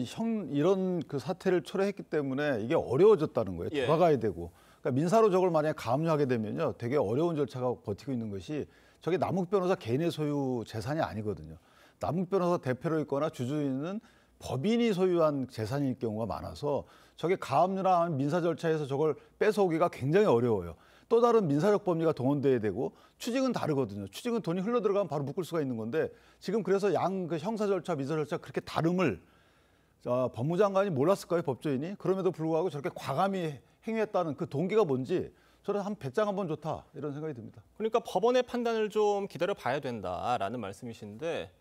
이런 그 사태를 초래했기 때문에 이게 어려워졌다는 거예요. 돌아가야 되고. 그러니까 민사로 저걸 만약에 가압류하게 되면요, 되게 어려운 절차가 버티고 있는 것이 저게 남욱 변호사 개인의 소유 재산이 아니거든요. 남욱 변호사 대표로 있거나 주주인은 법인이 소유한 재산일 경우가 많아서 저게 가압류나 민사 절차에서 저걸 뺏어오기가 굉장히 어려워요. 또 다른 민사적 법리가 동원돼야 되고 추징은 다르거든요. 추징은 돈이 흘러 들어가면 바로 묶을 수가 있는 건데 지금 그래서 그 형사 절차, 민사 절차 그렇게 다름을 법무장관이 몰랐을까요, 법조인이? 그럼에도 불구하고 저렇게 과감히 행위했다는 그 동기가 뭔지 저는 한 배짱 한번 좋다 이런 생각이 듭니다. 그러니까 법원의 판단을 좀 기다려봐야 된다라는 말씀이신데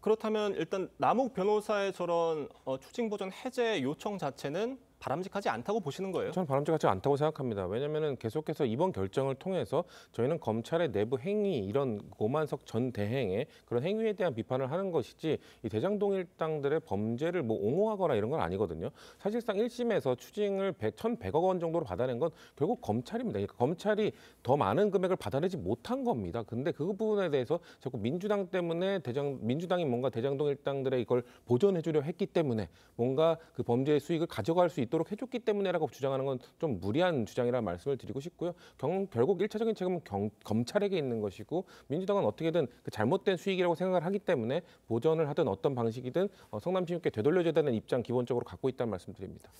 그렇다면 일단 남욱 변호사의 저런 추징 보전 해제 요청 자체는 바람직하지 않다고 보시는 거예요? 저는 바람직하지 않다고 생각합니다. 왜냐하면 계속해서 이번 결정을 통해서 저희는 검찰의 내부 행위, 이런 오만석 전 대행의 그런 행위에 대한 비판을 하는 것이지 이 대장동 일당들의 범죄를 뭐 옹호하거나 이런 건 아니거든요. 사실상 1심에서 추징을 1,100억 원 정도로 받아낸 건 결국 검찰입니다. 그러니까 검찰이 더 많은 금액을 받아내지 못한 겁니다. 근데 그 부분에 대해서 자꾸 민주당 때문에 민주당이 뭔가 대장동 일당들의 이걸 보존해주려 했기 때문에 뭔가 그 범죄의 수익을 가져갈 수 있도록 해줬기 때문에라고 주장하는 건 좀 무리한 주장이라는 말씀을 드리고 싶고요. 결국 1차적인 책임은 검찰에게 있는 것이고 민주당은 어떻게든 그 잘못된 수익이라고 생각을 하기 때문에 보전을 하든 어떤 방식이든 성남시민께 되돌려줘야 되는 입장 기본적으로 갖고 있다는 말씀드립니다.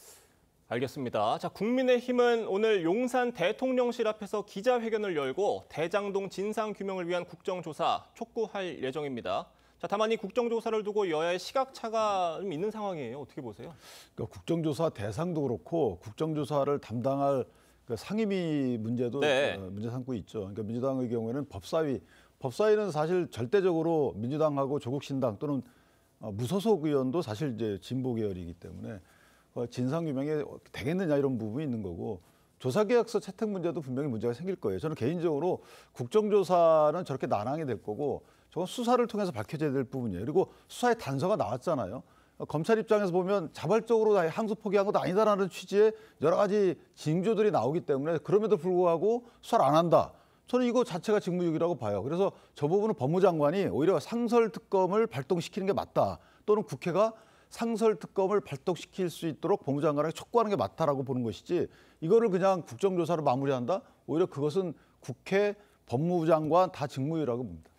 알겠습니다. 자, 국민의힘은 오늘 용산 대통령실 앞에서 기자회견을 열고 대장동 진상규명을 위한 국정조사 촉구할 예정입니다. 자, 다만 이 국정조사를 두고 여야의 시각차가 좀 있는 상황이에요. 어떻게 보세요? 그러니까 국정조사 대상도 그렇고 국정조사를 담당할 그 상임위 문제도 문제 삼고 있죠. 그러니까 민주당의 경우에는 법사위는 사실 절대적으로 민주당하고 조국신당 또는 무소속 의원도 사실 이제 진보 계열이기 때문에 진상규명에 되겠느냐 이런 부분이 있는 거고 조사계약서 채택 문제도 분명히 문제가 생길 거예요. 저는 개인적으로 국정조사는 저렇게 난항이 될 거고 저건 수사를 통해서 밝혀져야 될 부분이에요. 그리고 수사의 단서가 나왔잖아요. 검찰 입장에서 보면 자발적으로 항소 포기한 것도 아니다라는 취지의 여러 가지 징조들이 나오기 때문에 그럼에도 불구하고 수사를 안 한다. 저는 이거 자체가 직무유기라고 봐요. 그래서 저 부분은 법무장관이 오히려 상설특검을 발동시키는 게 맞다. 또는 국회가 상설특검을 발동시킬 수 있도록 법무장관에게 촉구하는 게 맞다라고 보는 것이지 이거를 그냥 국정조사로 마무리한다? 오히려 그것은 국회, 법무부 장관 다 직무유기라고 봅니다.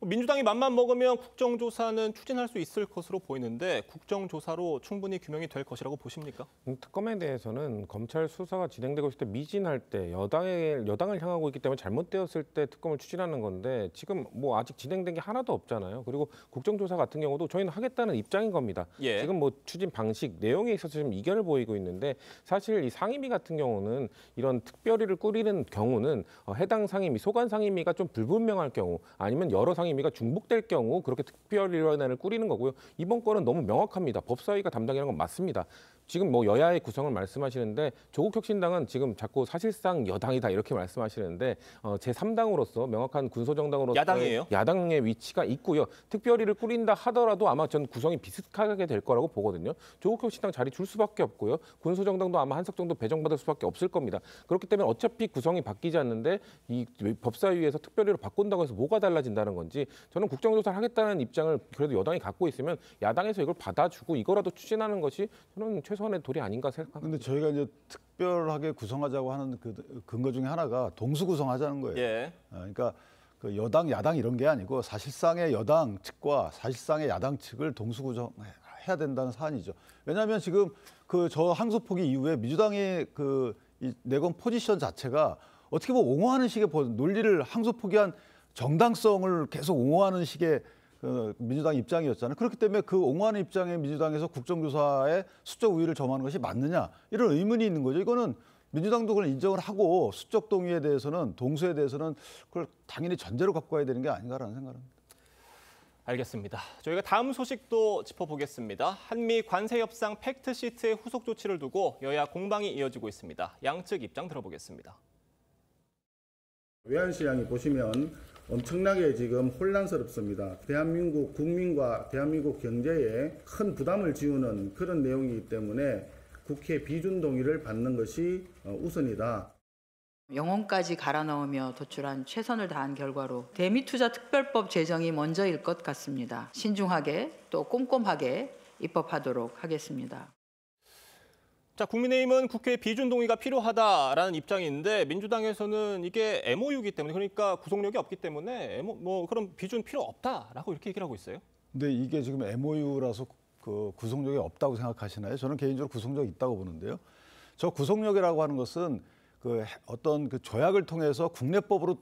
민주당이 맘만 먹으면 국정조사는 추진할 수 있을 것으로 보이는데 국정조사로 충분히 규명이 될 것이라고 보십니까? 특검에 대해서는 검찰 수사가 진행되고 있을 때 미진할 때 여당을 향하고 있기 때문에 잘못되었을 때 특검을 추진하는 건데 지금 뭐 아직 진행된 게 하나도 없잖아요. 그리고 국정조사 같은 경우도 저희는 하겠다는 입장인 겁니다. 지금 뭐 추진 방식, 내용에 있어서 좀 이견을 보이고 있는데 사실 이 상임위 같은 경우는 이런 특별위를 꾸리는 경우는 해당 상임위, 소관 상임위가 좀 불분명할 경우 아니면 여러 상임위가 중복될 경우 그렇게 특별위원회를 꾸리는 거고요. 이번 건은 너무 명확합니다. 법사위가 담당이라는 건 맞습니다. 지금 뭐 여야의 구성을 말씀하시는데 조국혁신당은 지금 자꾸 사실상 여당이다 이렇게 말씀하시는데 제3당으로서 명확한 군소정당으로서 야당이에요? 야당의 위치가 있고요. 특별위를 꾸린다 하더라도 아마 전 구성이 비슷하게 될 거라고 보거든요. 조국혁신당 자리 줄 수밖에 없고요. 군소정당도 아마 한석 정도 배정받을 수밖에 없을 겁니다. 그렇기 때문에 어차피 구성이 바뀌지 않는데 이 법사위에서 특별위로 바꾼다고 해서 뭐가 달라진다는 건지 저는 국정조사를 하겠다는 입장을 그래도 여당이 갖고 있으면 야당에서 이걸 받아주고 이거라도 추진하는 것이 저는 최소한의 도리 아닌가 생각합니다. 그런데 저희가 이제 특별하게 구성하자고 하는 그 근거 중에 하나가 동수 구성하자는 거예요. 그러니까 그 여당, 야당 이런 게 아니고 사실상의 여당 측과 사실상의 야당 측을 동수 구성해야 된다는 사안이죠. 왜냐하면 지금 그 저 항소 포기 이후에 민주당의 그 내건 포지션 자체가 어떻게 보면 옹호하는 식의 논리를 항소 포기한 정당성을 계속 옹호하는 식의 민주당 입장이었잖아요. 그렇기 때문에 그 옹호하는 입장의 민주당에서 국정조사에 수적 우위를 점하는 것이 맞느냐 이런 의문이 있는 거죠. 이거는 민주당도 그걸 인정을 하고 수적 동의에 대해서는 동수에 대해서는 그걸 당연히 전제로 갖고 가야 되는 게 아닌가라는 생각입니다. 알겠습니다. 저희가 다음 소식도 짚어보겠습니다. 한미 관세 협상 팩트시트의 후속 조치를 두고 여야 공방이 이어지고 있습니다. 양측 입장 들어보겠습니다. 외환시장이 보시면 엄청나게 지금 혼란스럽습니다. 대한민국 국민과 대한민국 경제에 큰 부담을 지우는 그런 내용이기 때문에 국회 비준 동의를 받는 것이 우선이다. 영혼까지 갈아 넣으며 도출한 최선을 다한 결과로 대미투자특별법 제정이 먼저일 것 같습니다. 신중하게 또 꼼꼼하게 입법하도록 하겠습니다. 자, 국민의힘은 국회 비준 동의가 필요하다라는 입장인데 민주당에서는 이게 MOU이기 때문에 그러니까 구속력이 없기 때문에 그럼 비준 필요 없다라고 이렇게 얘기를 하고 있어요. 근데 이게 지금 MOU라서 그 구속력이 없다고 생각하시나요? 저는 개인적으로 구속력이 있다고 보는데요. 저 구속력이라고 하는 것은 그 어떤 그 조약을 통해서 국내법적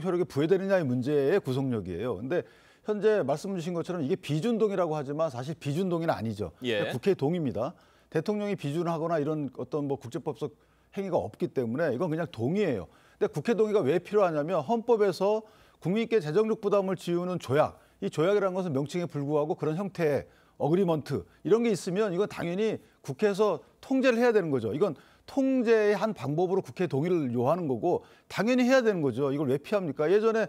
효력이 부여되느냐의 문제의 구속력이에요. 근데 현재 말씀 주신 것처럼 이게 비준 동의라고 하지만 사실 비준 동의는 아니죠. 그러니까 국회 동의입니다. 대통령이 비준하거나 이런 어떤 뭐 국제법적 행위가 없기 때문에 이건 그냥 동의예요. 근데 국회 동의가 왜 필요하냐면 헌법에서 국민께 재정적 부담을 지우는 조약, 이 조약이라는 것은 명칭에 불구하고 그런 형태의 어그리먼트 이런 게 있으면 이건 당연히 국회에서 통제를 해야 되는 거죠. 이건 통제의 한 방법으로 국회 동의를 요하는 거고 당연히 해야 되는 거죠. 이걸 왜 피합니까? 예전에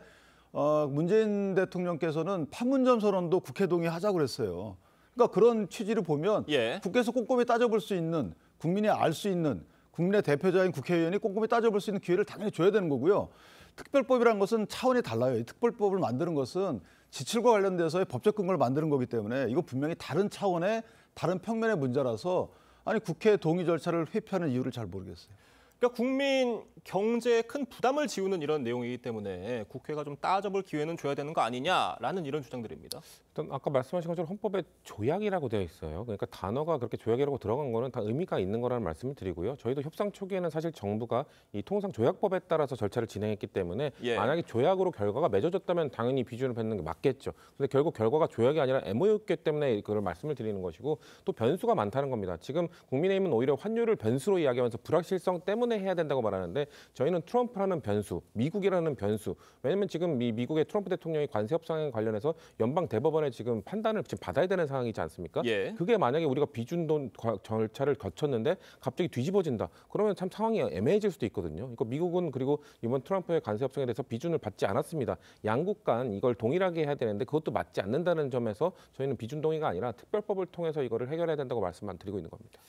문재인 대통령께서는 판문점 선언도 국회 동의하자고 그랬어요. 그러니까 그런 취지를 보면 국회에서 꼼꼼히 따져볼 수 있는, 국민이 알 수 있는, 국민의 대표자인 국회의원이 꼼꼼히 따져볼 수 있는 기회를 당연히 줘야 되는 거고요. 특별법이라는 것은 차원이 달라요. 이 특별법을 만드는 것은 지출과 관련돼서의 법적 근거를 만드는 거기 때문에 이거 분명히 다른 차원의 다른 평면의 문제라서 아니 국회 동의 절차를 회피하는 이유를 잘 모르겠어요. 그러니까 국민 경제에 큰 부담을 지우는 이런 내용이기 때문에 국회가 좀 따져볼 기회는 줘야 되는 거 아니냐라는 이런 주장들입니다. 일단 아까 말씀하신 것처럼 헌법에 조약이라고 되어 있어요. 그러니까 단어가 그렇게 조약이라고 들어간 거는 다 의미가 있는 거라는 말씀을 드리고요. 저희도 협상 초기에는 사실 정부가 이 통상 조약법에 따라서 절차를 진행했기 때문에 만약에 조약으로 결과가 맺어졌다면 당연히 비준을 뱉는 게 맞겠죠. 근데 결국 결과가 조약이 아니라 MOU였기 때문에 그걸 말씀을 드리는 것이고 또 변수가 많다는 겁니다. 지금 국민의힘은 오히려 환율을 변수로 이야기하면서 불확실성 때문에 해야 된다고 말하는데 저희는 트럼프라는 변수, 미국이라는 변수. 왜냐하면 지금 미국의 트럼프 대통령이 관세 협상에 관련해서 연방 대법원의 지금 판단을 지금 받아야 되는 상황이지 않습니까? 그게 만약에 우리가 비준돈 절차를 거쳤는데 갑자기 뒤집어진다. 그러면 참 상황이 애매해질 수도 있거든요. 그러니까 미국은 그리고 이번 트럼프의 관세 협상에 대해서 비준을 받지 않았습니다. 양국 간 이걸 동일하게 해야 되는데 그것도 맞지 않는다는 점에서 저희는 비준 동의가 아니라 특별법을 통해서 이거를 해결해야 된다고 말씀만 드리고 있는 겁니다.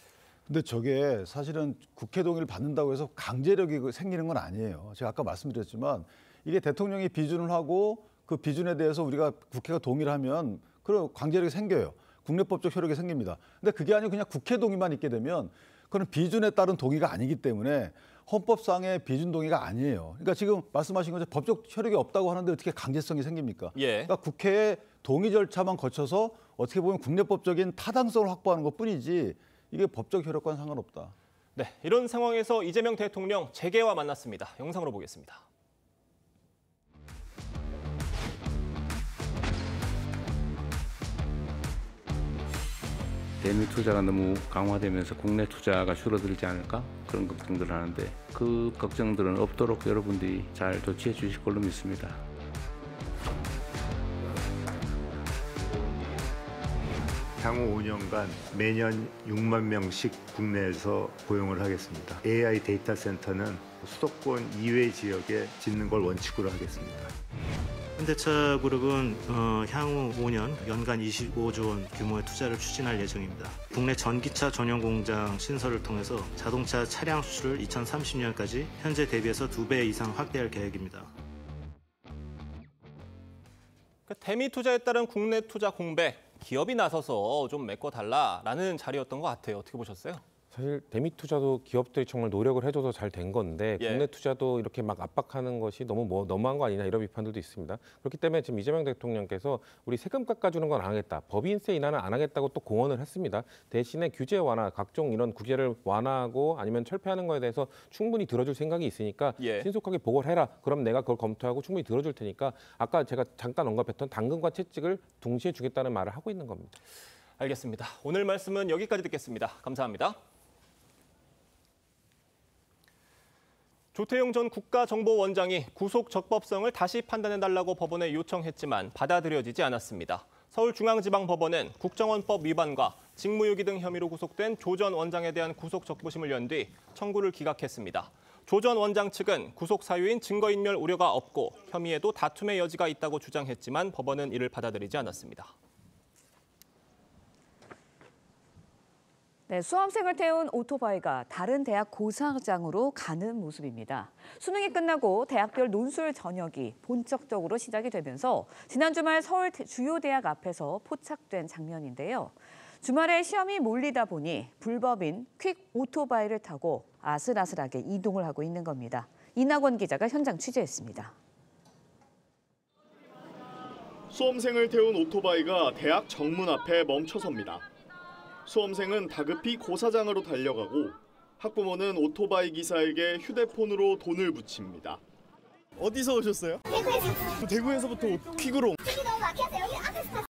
근데 저게 사실은 국회 동의를 받는다고 해서 강제력이 생기는 건 아니에요. 제가 아까 말씀드렸지만 이게 대통령이 비준을 하고 그 비준에 대해서 우리가 국회가 동의를 하면 그런 강제력이 생겨요. 국내법적 효력이 생깁니다. 근데 그게 아니고 그냥 국회 동의만 있게 되면 그건 비준에 따른 동의가 아니기 때문에 헌법상의 비준 동의가 아니에요. 그러니까 지금 말씀하신 것처럼 법적 효력이 없다고 하는데 어떻게 강제성이 생깁니까? 그러니까 국회의 동의 절차만 거쳐서 어떻게 보면 국내법적인 타당성을 확보하는 것뿐이지 이게 법적 효력과는 상관없다. 네, 이런 상황에서 이재명 대통령 재계와 만났습니다. 영상으로 보겠습니다. 대미 투자가 너무 강화되면서 국내 투자가 줄어들지 않을까? 그런 걱정들을 하는데 그 걱정들은 없도록 여러분들이 잘 조치해 주실 걸로 믿습니다. 향후 5년간 매년 6만 명씩 국내에서 고용을 하겠습니다. AI 데이터 센터는 수도권 이외 지역에 짓는 걸 원칙으로 하겠습니다. 현대차 그룹은 향후 5년 연간 25조 원 규모의 투자를 추진할 예정입니다. 국내 전기차 전용 공장 신설을 통해서 자동차 차량 수출을 2030년까지 현재 대비해서 2배 이상 확대할 계획입니다. 대미 투자에 따른 국내 투자 공백, 기업이 나서서 좀 메꿔달라라는 자리였던 것 같아요. 어떻게 보셨어요? 사실 대미 투자도 기업들이 정말 노력을 해줘서 잘 된 건데 국내 투자도 이렇게 막 압박하는 것이 너무한 거 아니냐 이런 비판들도 있습니다. 그렇기 때문에 지금 이재명 대통령께서 우리 세금 깎아주는 건 안 하겠다, 법인세 인하는 안 하겠다고 또 공언을 했습니다. 대신에 규제 완화, 각종 이런 규제를 완화하고 아니면 철폐하는 거에 대해서 충분히 들어줄 생각이 있으니까 신속하게 보고를 해라. 그럼 내가 그걸 검토하고 충분히 들어줄 테니까 아까 제가 잠깐 언급했던 당근과 채찍을 동시에 주겠다는 말을 하고 있는 겁니다. 알겠습니다. 오늘 말씀은 여기까지 듣겠습니다. 감사합니다. 조태용 전 국가정보원장이 구속 적법성을 다시 판단해달라고 법원에 요청했지만 받아들여지지 않았습니다. 서울중앙지방법원은 국정원법 위반과 직무유기 등 혐의로 구속된 조 전 원장에 대한 구속 적부심을 연 뒤 청구를 기각했습니다. 조 전 원장 측은 구속 사유인 증거인멸 우려가 없고 혐의에도 다툼의 여지가 있다고 주장했지만 법원은 이를 받아들이지 않았습니다. 네, 수험생을 태운 오토바이가 다른 대학 고사장으로 가는 모습입니다. 수능이 끝나고 대학별 논술 전역이 본격적으로 시작이 되면서 지난 주말 서울 주요 대학 앞에서 포착된 장면인데요. 주말에 시험이 몰리다 보니 불법인 퀵 오토바이를 타고 아슬아슬하게 이동을 하고 있는 겁니다. 이낙원 기자가 현장 취재했습니다. 수험생을 태운 오토바이가 대학 정문 앞에 멈춰섭니다. 수험생은 다급히 고사장으로 달려가고 학부모는 오토바이 기사에게 휴대폰으로 돈을 붙입니다. 어디서 오셨어요? 대구에서. 대구에서부터 퀵으로. 너무 막혀서 여기 앞에서.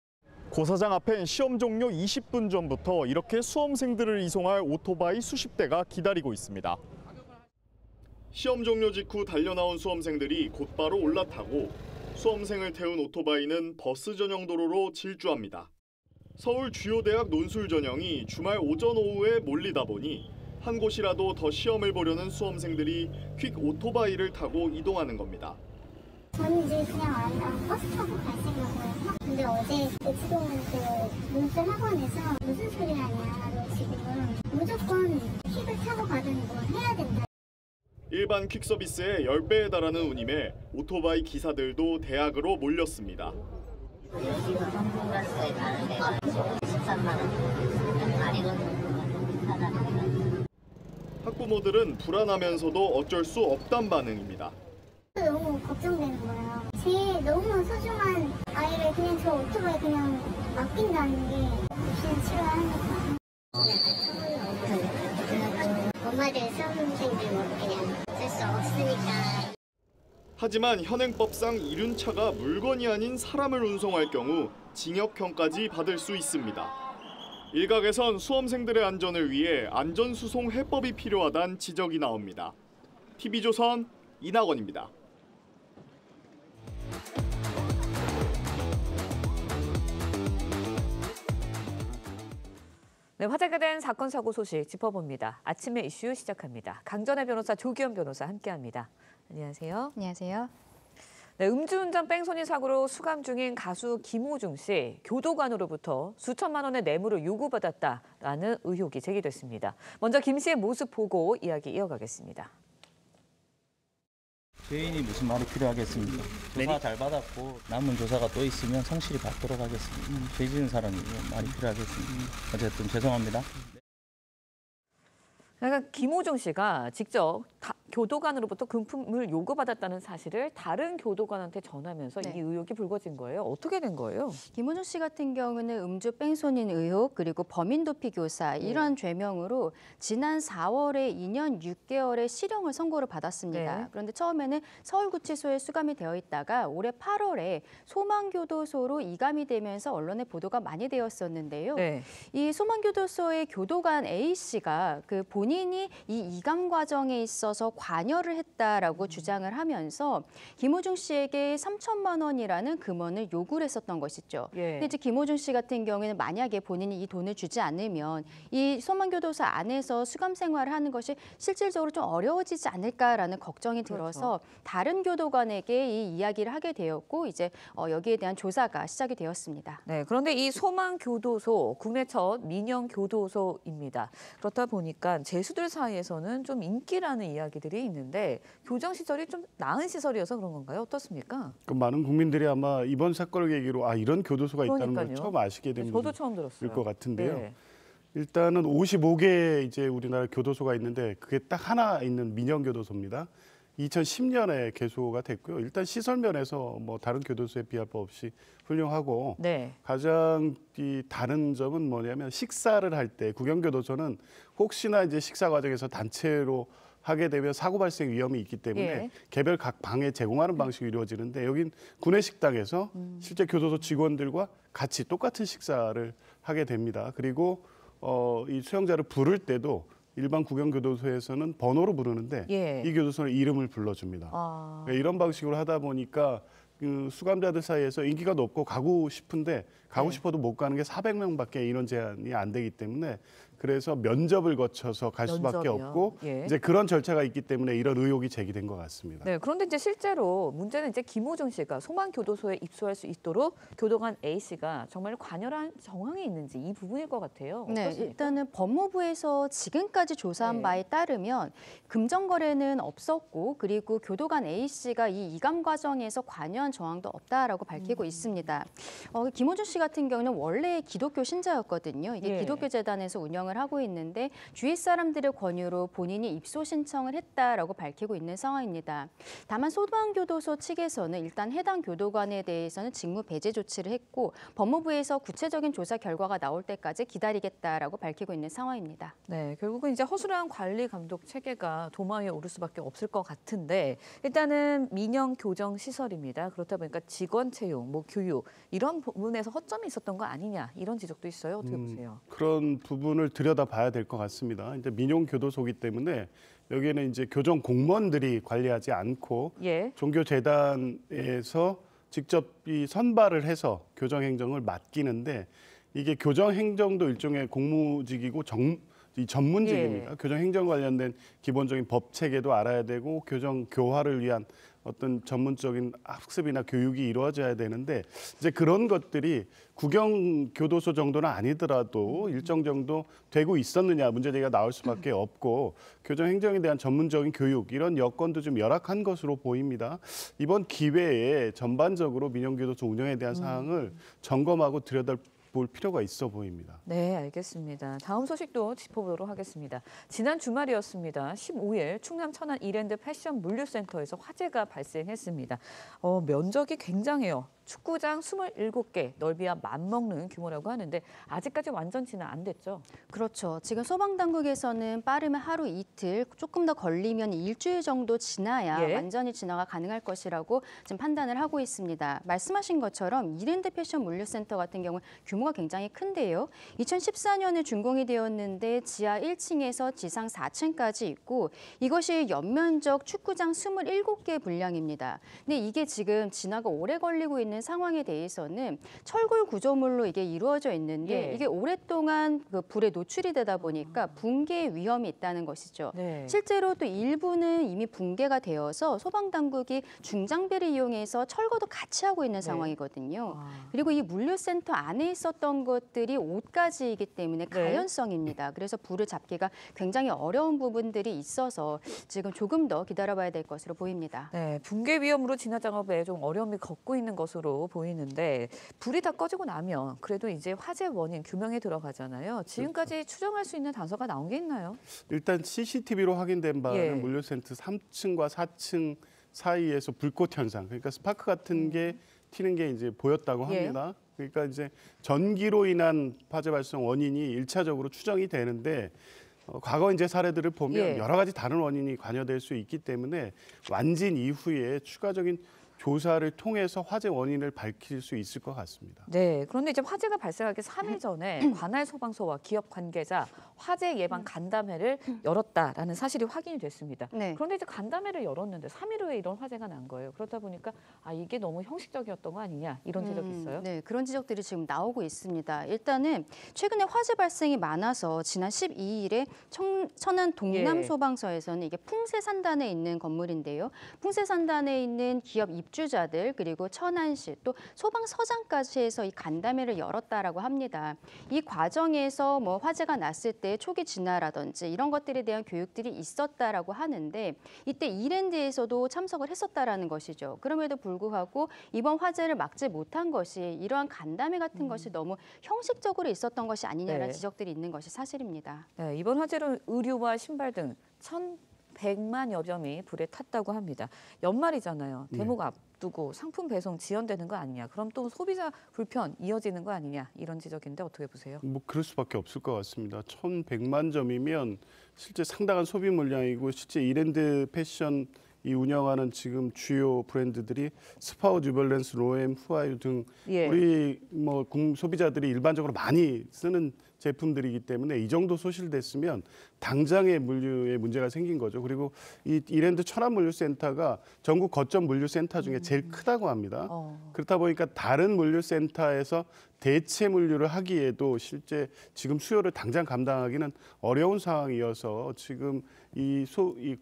고사장 앞엔 시험 종료 20분 전부터 이렇게 수험생들을 이송할 오토바이 수십 대가 기다리고 있습니다. 시험 종료 직후 달려나온 수험생들이 곧바로 올라타고 수험생을 태운 오토바이는 버스 전용 도로로 질주합니다. 서울 주요 대학 논술 전형이 주말 오전 오후에 몰리다 보니 한 곳이라도 더 시험을 보려는 수험생들이 퀵 오토바이를 타고 이동하는 겁니다. 저는 이제 그냥 버스 타고 갈 생각이에요. 근데 어제 지금 그 논술 학원에서 무슨 소리 하냐, 너 지금 무조건 퀵을 타고 가든 뭘 해야 된다. 일반 퀵 서비스의 10배에 달하는 운임에 오토바이 기사들도 대학으로 몰렸습니다. 학부모들은 불안하면서도 어쩔 수 없단 반응입니다. 너무 걱정되는 거예요. 제 너무 소중한 아이를 그냥 저 오토바이 그냥 맡긴다는 게 그냥 싫어하니까. 엄마들 수험생들 그냥 쓸 수 없으니까. 하지만 현행법상 이륜차가 물건이 아닌 사람을 운송할 경우 징역형까지 받을 수 있습니다. 일각에선 수험생들의 안전을 위해 안전수송 해법이 필요하다는 지적이 나옵니다. TV조선 이낙원입니다. 네, 화제가 된 사건 사고 소식 짚어봅니다. 아침의 이슈 시작합니다. 강전의 변호사 조기현 변호사 함께합니다. 안녕하세요. 안녕하세요. 네, 음주운전 뺑소니 사고로 수감 중인 가수 김호중 씨 교도관으로부터 수천만 원의 뇌물을 요구받았다라는 의혹이 제기됐습니다. 먼저 김 씨의 모습 보고 이야기 이어가겠습니다. 죄인이 무슨 말이 필요하겠습니까? 조사 잘 받았고 남은 조사가 또 있으면 성실히 받도록 하겠습니다. 죄 지은 사람이 말이 필요하겠습니다. 어쨌든 죄송합니다. 그러니까 김호중 씨가 직접 교도관으로부터 금품을 요구받았다는 사실을 다른 교도관한테 전하면서 이 의혹이 불거진 거예요. 어떻게 된 거예요? 김호중 씨 같은 경우는 음주 뺑소니 의혹 그리고 범인 도피 교사 이런 죄명으로 지난 4월에 2년 6개월의 실형을 선고를 받았습니다. 그런데 처음에는 서울구치소에 수감이 되어 있다가 올해 8월에 소망교도소로 이감이 되면서 언론에 보도가 많이 되었었는데요. 이 소망교도소의 교도관 A 씨가 그 본인이 이 이감 과정에 있어서 관여를 했다라고 주장을 하면서 김호중 씨에게 3천만 원이라는 금원을 요구를 했었던 것이죠. 근데 이제 김호중 씨 같은 경우에는 만약에 본인이 이 돈을 주지 않으면 이 소망교도소 안에서 수감 생활을 하는 것이 실질적으로 좀 어려워지지 않을까라는 걱정이 들어서 다른 교도관에게 이 이야기를 하게 되었고 이제 여기에 대한 조사가 시작이 되었습니다. 네, 그런데 이 소망교도소 국내 첫 민영교도소입니다. 그렇다 보니까 재수들 사이에서는 좀 인기라는 이야기들이 있는데 교정 시설이 좀 나은 시설이어서 그런 건가요? 어떻습니까? 그 많은 국민들이 아마 이번 사건을 계기로 이런 교도소가 있다는 걸 처음 아시게 된 저도 처음 들었어요. 것 같은데요. 일단은 55개 이제 우리나라 교도소가 있는데 그게 딱 하나 있는 민영교도소입니다. 2010년에 개소가 됐고요. 일단 시설 면에서 뭐 다른 교도소에 비할 바 없이 훌륭하고 가장 다른 점은 뭐냐면 식사를 할 때 구경교도소는 혹시나 이제 식사 과정에서 단체로 하게 되면 사고 발생 위험이 있기 때문에 개별 각 방에 제공하는 방식이 이루어지는데 여긴 구내식당에서 실제 교도소 직원들과 같이 똑같은 식사를 하게 됩니다. 그리고 이 수용자를 부를 때도 일반 구경교도소에서는 번호로 부르는데 이 교도소는 이름을 불러줍니다. 그러니까 이런 방식으로 하다 보니까 그 수감자들 사이에서 인기가 높고 가고 싶은데 가고 싶어도 못 가는 게 400명밖에 인원 제한이 안 되기 때문에 그래서 면접을 거쳐서 갈 수밖에 없고 이제 그런 절차가 있기 때문에 이런 의혹이 제기된 것 같습니다. 네, 그런데 이제 실제로 문제는 이제 김호중 씨가 소망교도소에 입소할 수 있도록 교도관 A 씨가 정말 관여한 정황이 있는지 이 부분일 것 같아요. 네, 일단은 법무부에서 지금까지 조사한 바에 따르면 금전 거래는 없었고 그리고 교도관 A 씨가 이 이감 과정에서 관여한 정황도 없다라고 밝히고 있습니다. 김호중 씨 같은 경우는 원래 기독교 신자였거든요. 이게 기독교 재단에서 운영을 하고 있는데 주위 사람들의 권유로 본인이 입소 신청을 했다라고 밝히고 있는 상황입니다. 다만 소망교도소 측에서는 일단 해당 교도관에 대해서는 직무 배제 조치를 했고 법무부에서 구체적인 조사 결과가 나올 때까지 기다리겠다라고 밝히고 있는 상황입니다. 네, 결국은 이제 허술한 관리 감독 체계가 도마 위에 오를 수밖에 없을 것 같은데 일단은 민영 교정 시설입니다. 그렇다 보니까 직원 채용, 뭐 교육 이런 부분에서 허점이 있었던 거 아니냐 이런 지적도 있어요. 어떻게 보세요? 그런 부분을 들여다봐야 될 것 같습니다. 이제 민용 교도소이기 때문에 여기에는 이제 교정 공무원들이 관리하지 않고 종교재단에서 직접 이 선발을 해서 교정 행정을 맡기는데 이게 교정행정도 일종의 공무직이고 이 전문직입니다. 예. 교정행정 관련된 기본적인 법 체계도 알아야 되고 교정 교화를 위한 어떤 전문적인 학습이나 교육이 이루어져야 되는데 이제 그런 것들이 국영 교도소 정도는 아니더라도 일정 정도 되고 있었느냐 문제제기가 나올 수밖에 없고 교정 행정에 대한 전문적인 교육 이런 여건도 좀 열악한 것으로 보입니다. 이번 기회에 전반적으로 민영교도소 운영에 대한 사항을 점검하고 들여다볼 필요가 있어 보입니다. 네, 알겠습니다. 다음 소식도 짚어보도록 하겠습니다. 지난 주말이었습니다. 15일 충남 천안 이랜드 패션 물류센터에서 화재가 발생했습니다. 면적이 굉장해요. 축구장 27개, 넓이야 맞먹는 규모라고 하는데 아직까지 완전치는 안 됐죠? 그렇죠. 지금 소방당국에서는 빠르면 하루 이틀, 조금 더 걸리면 일주일 정도 지나야 예. 완전히 진화가 가능할 것이라고 지금 판단을 하고 있습니다. 말씀하신 것처럼 이랜드 패션 물류센터 같은 경우는 규모가 굉장히 큰데요. 2014년에 준공이 되었는데 지하 1층에서 지상 4층까지 있고 이것이 연면적 축구장 27개 분량입니다. 근데 이게 지금 진화가 오래 걸리고 있는 상황에 대해서는 철골 구조물로 이게 이루어져 있는데 예. 이게 오랫동안 그 불에 노출이 되다 보니까 붕괴 위험이 있다는 것이죠. 네. 실제로 또 일부는 이미 붕괴가 되어서 소방당국이 중장비를 이용해서 철거도 같이 하고 있는 상황이거든요. 그리고 이 물류센터 안에 있었던 것들이 옷가지이기 때문에 가연성입니다. 그래서 불을 잡기가 굉장히 어려운 부분들이 있어서 지금 조금 더 기다려봐야 될 것으로 보입니다. 네, 붕괴 위험으로 진화 작업에 좀 어려움이 겪고 있는 것으로 보이는데 불이 다 꺼지고 나면 그래도 이제 화재 원인 규명에 들어가잖아요. 지금까지 추정할 수 있는 단서가 나온 게 있나요? 일단 CCTV로 확인된 바는 예. 물류센터 3층과 4층 사이에서 불꽃 현상, 그러니까 스파크 같은 게 튀는 게 이제 보였다고 합니다. 그러니까 이제 전기로 인한 화재 발생 원인이 1차적으로 추정이 되는데 과거 이제 사례들을 보면 예. 여러 가지 다른 원인이 관여될 수 있기 때문에 완진 이후에 추가적인 조사를 통해서 화재 원인을 밝힐 수 있을 것 같습니다. 네, 그런데 이제 화재가 발생하기 3일 전에 관할 소방서와 기업 관계자 화재 예방 간담회를 열었다라는 사실이 확인이 됐습니다. 네. 그런데 이제 간담회를 열었는데 3일 후에 이런 화재가 난 거예요. 그러다 보니까 이게 너무 형식적이었던 거 아니냐 이런 지적이 있어요. 네, 그런 지적들이 지금 나오고 있습니다. 일단은 최근에 화재 발생이 많아서 지난 12일에 천안 동남소방서에서는 이게 풍세산단에 있는 건물인데요. 풍세산단에 있는 기업 입주자들 그리고 천안시 또 소방서장까지 해서 이 간담회를 열었다라고 합니다. 이 과정에서 뭐 화재가 났을 때 초기 진화라든지 이런 것들에 대한 교육들이 있었다라고 하는데 이때 이랜드에서도 참석을 했었다라는 것이죠. 그럼에도 불구하고 이번 화재를 막지 못한 것이 이러한 간담회 같은 것이 너무 형식적으로 있었던 것이 아니냐라는 네. 지적들이 있는 것이 사실입니다. 네, 이번 화재로 의류와 신발 등 1,100만여 점이 불에 탔다고 합니다. 연말이잖아요. 대목 앞두고 상품 배송 지연되는 거 아니냐. 그럼 또 소비자 불편 이어지는 거 아니냐. 이런 지적인데 어떻게 보세요? 뭐 그럴 수밖에 없을 것 같습니다. 1,100만 점이면 실제 상당한 소비 물량이고 실제 이랜드 패션 이 운영하는 지금 주요 브랜드들이 스파우, 뉴발란스, 로엠, 후아유 등 예. 우리 뭐 소비자들이 일반적으로 많이 쓰는 제품들이기 때문에 이 정도 소실됐으면 당장의 물류에 문제가 생긴 거죠. 그리고 이 이랜드 천안 물류센터가 전국 거점 물류센터 중에 제일 크다고 합니다. 그렇다 보니까 다른 물류센터에서 대체 물류를 하기에도 실제 지금 수요를 당장 감당하기는 어려운 상황이어서 지금 이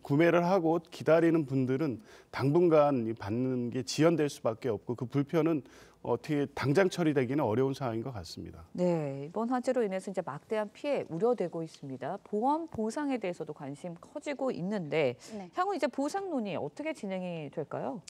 구매를 하고 기다리는 분들은 당분간 받는 게 지연될 수밖에 없고 그 불편은 어떻게 당장 처리되기는 어려운 상황인 것 같습니다. 네, 이번 화재로 인해서 이제 막대한 피해 우려되고 있습니다. 보험 보상에 대해서도 관심 커지고 있는데 향후 이제 보상 논의 어떻게 진행이 될까요?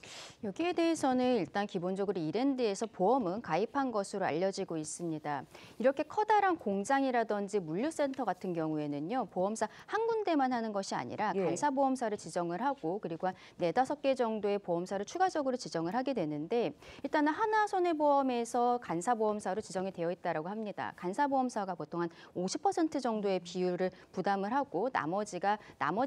여기에 대해서는 일단 기본적으로 이랜드에서 보험은 가입한 것으로 알려지고 있습니다. 이렇게 커다란 공장이라든지 물류센터 같은 경우에는요. 보험사 한 군데만 하는 것이 아니라 간사보험사를 지정을 하고 그리고 한 4-5개 정도의 보험사를 추가적으로 지정을 하게 되는데 일단은 하나손해보험에서 간사보험사로 지정이 되어 있다고 합니다. 간사보험사가 보통 한 50% 정도의 비율을 부담을 하고 나머지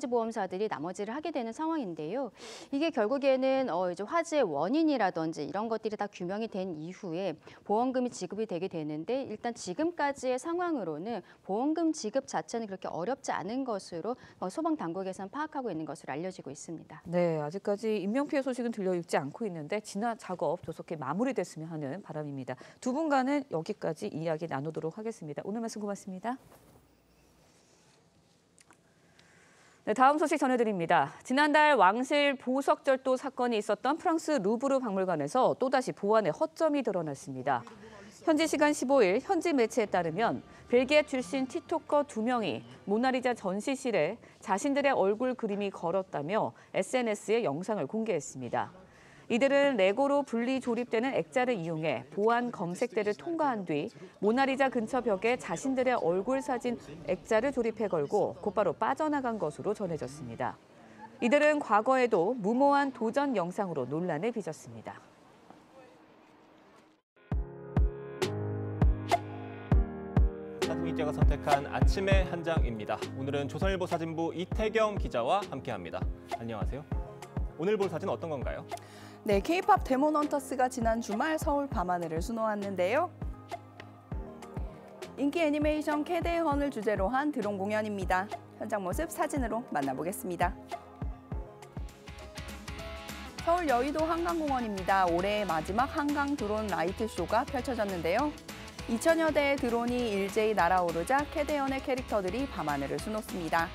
보험사들이 나머지를 하게 되는 상황인데요. 이게 결국에는 이제 화재의 원인이라든지 이런 것들이 다 규명이 된 이후에 보험금이 지급이 되게 되는데 일단 지금까지의 상황으로는 보험금 지급 자체는 그렇게 어렵지 않은 것으로 소방당국에서는 파악하고 있는 것으로 알려지고 있습니다. 네, 아직까지 인명피해 소식은 들려있지 않고 있는데 진화 작업 조속히 마무리됐으면 하는 바람입니다. 두 분과는 여기까지 이야기 나누도록 하겠습니다. 오늘 말씀 고맙습니다. 네, 다음 소식 전해드립니다. 지난달 왕실 보석절도 사건이 있었던 프랑스 루브르 박물관에서 또다시 보안에 허점이 드러났습니다. 현지 시간 15일 현지 매체에 따르면 벨기에 출신 티토커 2명이 모나리자 전시실에 자신들의 얼굴 그림이 걸었다며 SNS에 영상을 공개했습니다. 이들은 레고로 분리 조립되는 액자를 이용해 보안 검색대를 통과한 뒤 모나리자 근처 벽에 자신들의 얼굴 사진 액자를 조립해 걸고 곧바로 빠져나간 것으로 전해졌습니다. 이들은 과거에도 무모한 도전 영상으로 논란을 빚었습니다. 사진기자가 선택한 아침의 한 장입니다. 오늘은 조선일보 사진부 이태경 기자와 함께합니다. 안녕하세요. 오늘 볼 사진 어떤 건가요? 네, K-팝 데몬헌터스가 지난 주말 서울 밤하늘을 수놓았는데요. 인기 애니메이션 캐데헌을 주제로 한 드론 공연입니다. 현장 모습 사진으로 만나보겠습니다. 서울 여의도 한강공원입니다. 올해의 마지막 한강 드론 라이트 쇼가 펼쳐졌는데요. 2000여 대의 드론이 일제히 날아오르자 캐데헌의 캐릭터들이 밤하늘을 수놓습니다.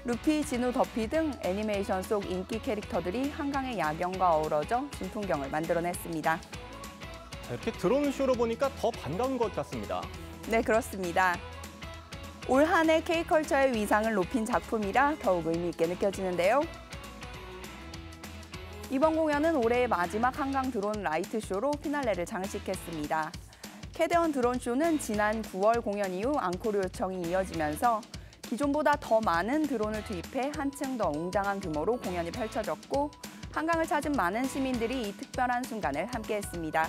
루피, 진우, 더피 등 애니메이션 속 인기 캐릭터들이 한강의 야경과 어우러져 진풍경을 만들어냈습니다. 자, 이렇게 드론 쇼로 보니까 더 반가운 것 같습니다. 네, 그렇습니다. 올 한 해 K컬처의 위상을 높인 작품이라 더욱 의미 있게 느껴지는데요. 이번 공연은 올해의 마지막 한강 드론 라이트 쇼로 피날레를 장식했습니다. 캐데헌 드론 쇼는 지난 9월 공연 이후 앙코르 요청이 이어지면서 기존보다 더 많은 드론을 투입해 한층 더 웅장한 규모로 공연이 펼쳐졌고 한강을 찾은 많은 시민들이 이 특별한 순간을 함께했습니다.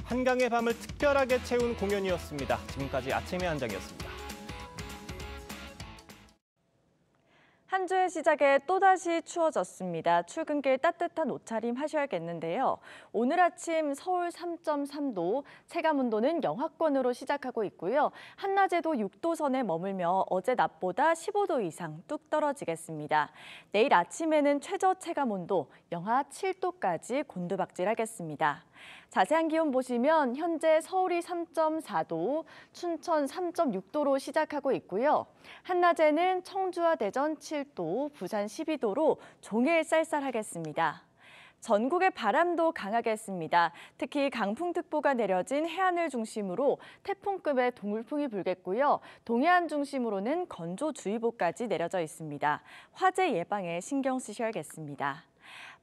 한강의 밤을 특별하게 채운 공연이었습니다. 지금까지 아침의 한 장이었습니다. 한 주의 시작에 또다시 추워졌습니다. 출근길 따뜻한 옷차림 하셔야겠는데요. 오늘 아침 서울 3.3도, 체감온도는 영하권으로 시작하고 있고요. 한낮에도 6도 선에 머물며 어제 낮보다 15도 이상 뚝 떨어지겠습니다. 내일 아침에는 최저 체감온도 영하 7도까지 곤두박질하겠습니다. 자세한 기온 보시면 현재 서울이 3.4도, 춘천 3.6도로 시작하고 있고요. 한낮에는 청주와 대전 7도, 부산 12도로 종일 쌀쌀하겠습니다. 전국의 바람도 강하겠습니다. 특히 강풍특보가 내려진 해안을 중심으로 태풍급의 동물풍이 불겠고요. 동해안 중심으로는 건조주의보까지 내려져 있습니다. 화재 예방에 신경 쓰셔야겠습니다.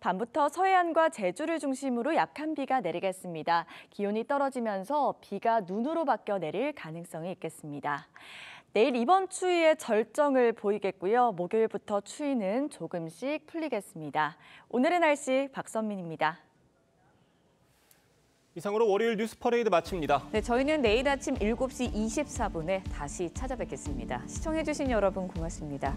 밤부터 서해안과 제주를 중심으로 약한 비가 내리겠습니다. 기온이 떨어지면서 비가 눈으로 바뀌어 내릴 가능성이 있겠습니다. 내일 이번 추위의 절정을 보이겠고요. 목요일부터 추위는 조금씩 풀리겠습니다. 오늘의 날씨 박선민입니다. 이상으로 월요일 뉴스 퍼레이드 마칩니다. 네, 저희는 내일 아침 7시 24분에 다시 찾아뵙겠습니다. 시청해주신 여러분 고맙습니다.